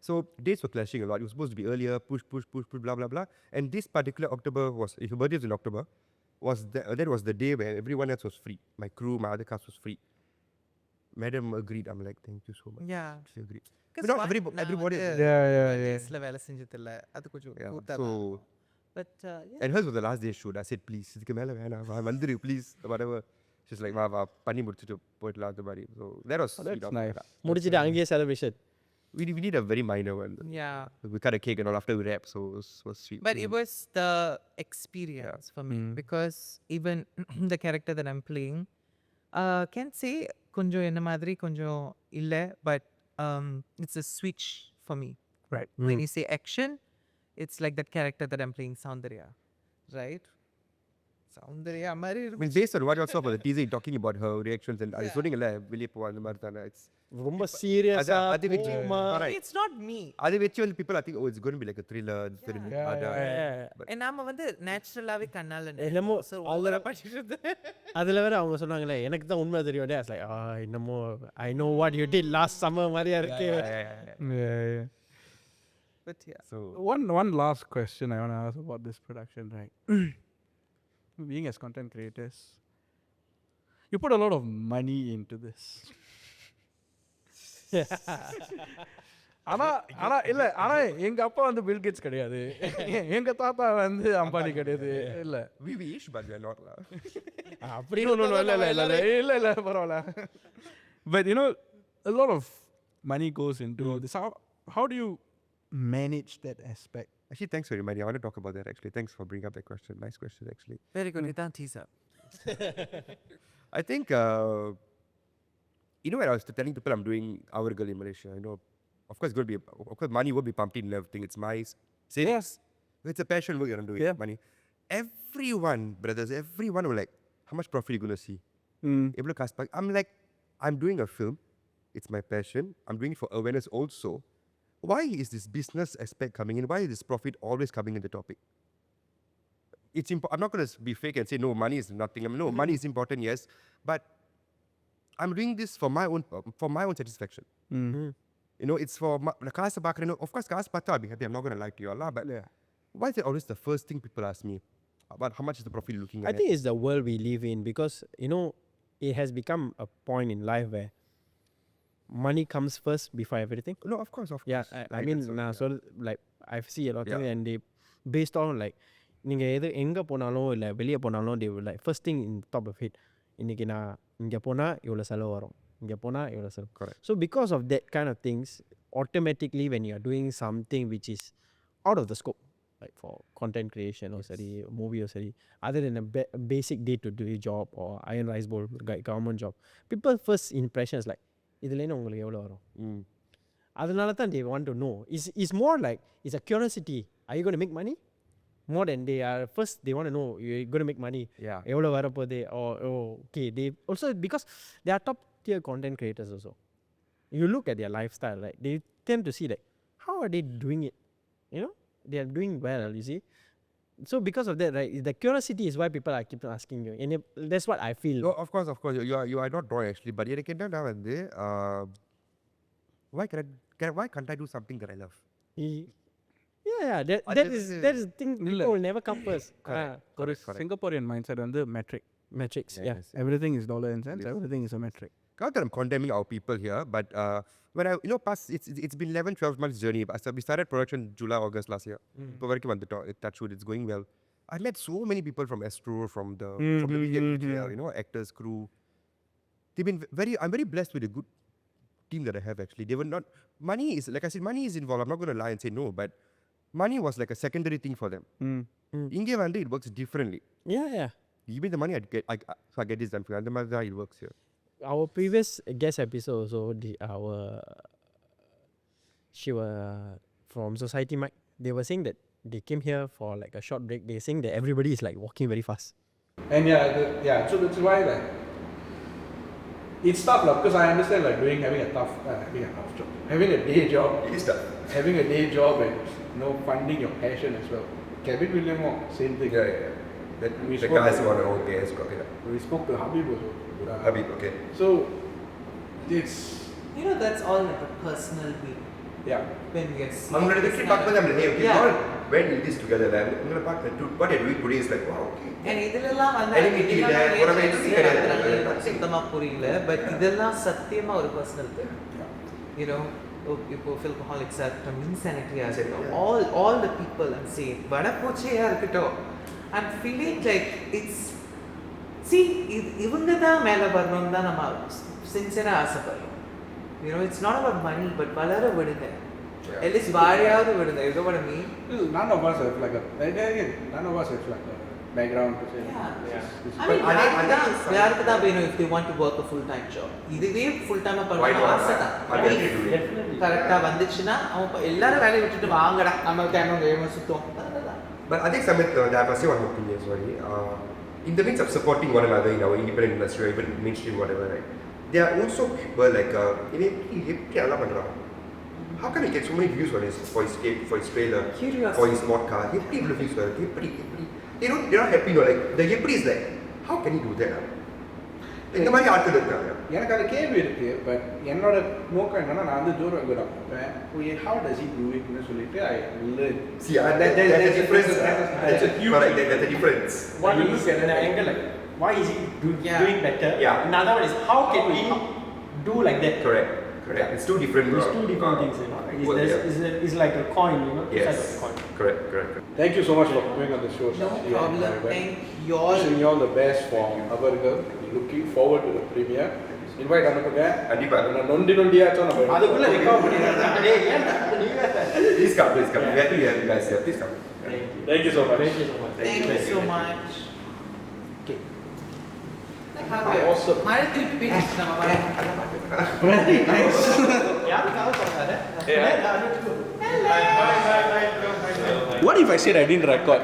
so dates were clashing a lot. It was supposed to be earlier, push, blah blah blah. And this particular October was, if her birthday was in October, that was the day where everyone else was free. My crew, my other cast was free. Madam agreed. I'm like, thank you so much. Yeah. She agreed. Because But not everybody. சில வேலை செஞ்சதில்ல, அது கொஞ்சம் Yeah. கூத்தா So. தான். But yeah. And hers was the last day shoot. I said, please, இதுக்கு மேல வேணாம், வந்துரு please, whatever. She's like, வா பண்ணி முடிச்சிட்டு போயிடலாம் அந்த மாதிரி. So that was sweet That's of nice. her. முடிச்சிட்டு அங்கேயே celebration. We did a very minor one. Yeah. We cut a cake and all after we wrap, so it was sweet. But it was the experience for me, because even the character that I'm playing, can say கொஞ்சம் என்ன மாதிரி கொஞ்சம் இல்ல, but it's a switch for me. Right. When you say action, it's like that character that I'm playing, Soundarya, right? Soundarya மாதிரி I mean, based on what you saw for the teaser, you're talking about her reactions and அது சொன்னீங்கல்ல வெளியே போவா அந்த மாதிரி தானே. It's ரொம்ப சீரியஸா அது வச்சு It's not me. அது வச்சு வந்து people I think, oh, it's going to be like a thriller, it's going to be harder. And நாம வந்து நேச்சுரலாவே கண்ணால என்னமோ so ஓவரா பண்ணிட்டு இருந்தேன். அதுல வேற அவங்க சொன்னாங்களே எனக்கு தான் உண்மை தெரியும். I was like, என்னமோ I know what you did last summer மாதிரியா இருக்கு. Yeah. But yeah. So One last question I want to ask about this production, right? Being as content creators, you put a lot of money into this. ஆனா எங்க அப்பா வந்து bill Gates கிடையாது, எங்க தாத்தா வந்து அம்பானி கிடையாது. இல்ல we wish, but we are not lah. அப்படின்னு ஒன்றும் இல்ல பரவாயில்ல. But you know, a lot of money goes into all this. How do you manage that aspect? Actually, thanks for reminding me. I want to talk about that actually. Thanks for bringing up that question. Nice question actually. Very good. இதான் teaser. I think, you know, when I was telling people I'm doing Avargal in Malaysia, you know, of course, of course, money will be pumped in and everything. It's my savings. It's a passion we're going to do it. Money. Everyone, brothers, everyone will like, how much profit you going to see? Every cast back. I'm like, I'm doing a film. It's my passion. I'm doing it for awareness also. Why is this business aspect coming in? Why is this profit always coming in the topic? It's I'm not going to be fake and say, no, money is nothing. I mean, no, money is important, yes. But I'm doing this for my own satisfaction. You know, it's for the cast back. Of course, cast back, I'll be happy. I'm not going to lie to you Allah. But why is it always the first thing people ask me about how much is the profit you're looking at? I think it's the world we live in, because you know it has become a point in life where money comes first before everything. No, of course. Yeah, I mean, like I see a lot of things, and they based on like நீங்க எங்க போனாலும் இல்ல வெளிய போனாலும் they will like first thing in top of it, இன்னைக்கு நான் இங்க போனா இவ்வளவு செலவு வரும், இங்க போனா இவ்வளவு செலவு. Correct. So because of that kind of things, automatically when you are doing something which is out of the scope, like for content creation or movie or other than a basic day-to-day job or iron rice bowl government job, people first impression is like இதுல என்ன உங்களுக்கு எவ்வளவு வரும். அதனால தான் they want to know. It's more like it's a curiosity. are you going to make money? More than they are. First, they want to know you're going to make money. Yeah. எவ்வளோ வரப்போகுது okay. They also, because they are top tier content creators also. You look at their lifestyle, right? They tend to see like, how are they doing it? You know, they are doing well, you see. So because of that, right, the curiosity is why people are keep asking you. And that's what I feel. No, of course. You are not wrong actually. But why can't I do something that I love? Yeah, that is the thing. People will never come first. ஒரு Singaporean mind set வந்து metric Metrics, yeah. Everything is dollar and cents everything is a metric. Not that I'm condemning our people here, but when past it's been 11-12 months journey. We started production July, August last year. Touch wood, it's going well. I met so many people from Astro, from the media, actors, crew. They've been I'm very blessed with a good team that I have actually. They were not, money is, like I said, money is involved. I'm not going to lie and say no, but money was like a secondary thing for them. India Vanda, it works differently. Yeah. Give me the money, I get this done. It works here. Our previous guest episode also, she was from Society Mike. They were saying that they came here for like a short break. They saying that everybody is like walking very fast. And so that's why like it's tough because I understand like having a tough job, having a day job. It is tough. Having a day job and funding your passion as well. Kevin William, same thing. Yeah. We The spoke guys to- who are their own guys. Okay. We spoke to Habib also. Habib, okay. So it's That's all like a personal thing. yeah. When we get I'm going to serious talk with them. Hey, okay, Yeah. when we do this together, I'm going to talk what they're doing today is like, wow, okay. And இதெல்லாம் வந்து Any meeting இல்ல, ஒரு meeting கிடையாது. சுத்தமா புரியல but இதெல்லாம் சத்தியமா ஒரு பர்சனல் திங் இப்போ ஃபில்மஹாலிக்ஸா இருக்கட்டும் இன்சானிட்டியா இருக்கட்டும் all the people I'm saying வட போச்சையா இருக்கட்டும் I'm feeling like it's இவங்க தான் மேலே வரணும்னு தான் நம்ம சின்சியராக ஆசைப்படுறோம் it's not about money but வளர விடுங்க at least வாழையாவது விடுங்க you know what I mean? None of us have like a background to say. யாருக்கு தான் வேணும் if they want to work a full time job இதுவே full time பண்ணணும் ஆசை தான் கரெக்டாக வந்துச்சுன்னா அவங்க எல்லாரும் வேலையை விட்டுட்டு வாங்கடா நம்ம கேமரா சுத்தம் But I think Samit, I must say one more thing, sorry. In the midst of supporting one another in our independent industry or even mainstream whatever, right? There are also people like, how can he get so many views on for his trailer, Curiosity. for his podcast? They're not happy, like the Yepri is like, how can he do that? இந்த மாதிரி ஆட்கள் இருக்காங்க. எனக்கு அது கேள்வி இருக்கு but என்னோட நோக்கம் என்னன்னா நான் வந்து தூரம் கூட பார்ப்பேன் how does he do it னு சொல்லிட்டு I learn. See, there's a difference. That's a huge. Correct, there's a difference. One is the angle like why is he doing better? Yeah. Another one is how can we do like that? Correct. It's two different. It's two different things, It's like a coin, two Yes. sides of a coin. Correct. Thank you so much for coming on the show. no Shakshi. problem thank you all Wishing you all the best for Avargal. Looking forward to the premiere. Invite அனுப்புங்க. கண்டிப்பா. நான் நொண்டியாச்சும் நம்ம அதுக்குள்ள record பண்ணிடுறாங்க. டேய் ஏன் Please come. We have to have you guys here. Please come. Thank you so much. Thank you so much. thank you so much Okay. Awesome. மழை திருப்பி பேசிட்டு நம்ம வரேன் யாரும் கவர் பண்ணாத. What if I said I didn't record?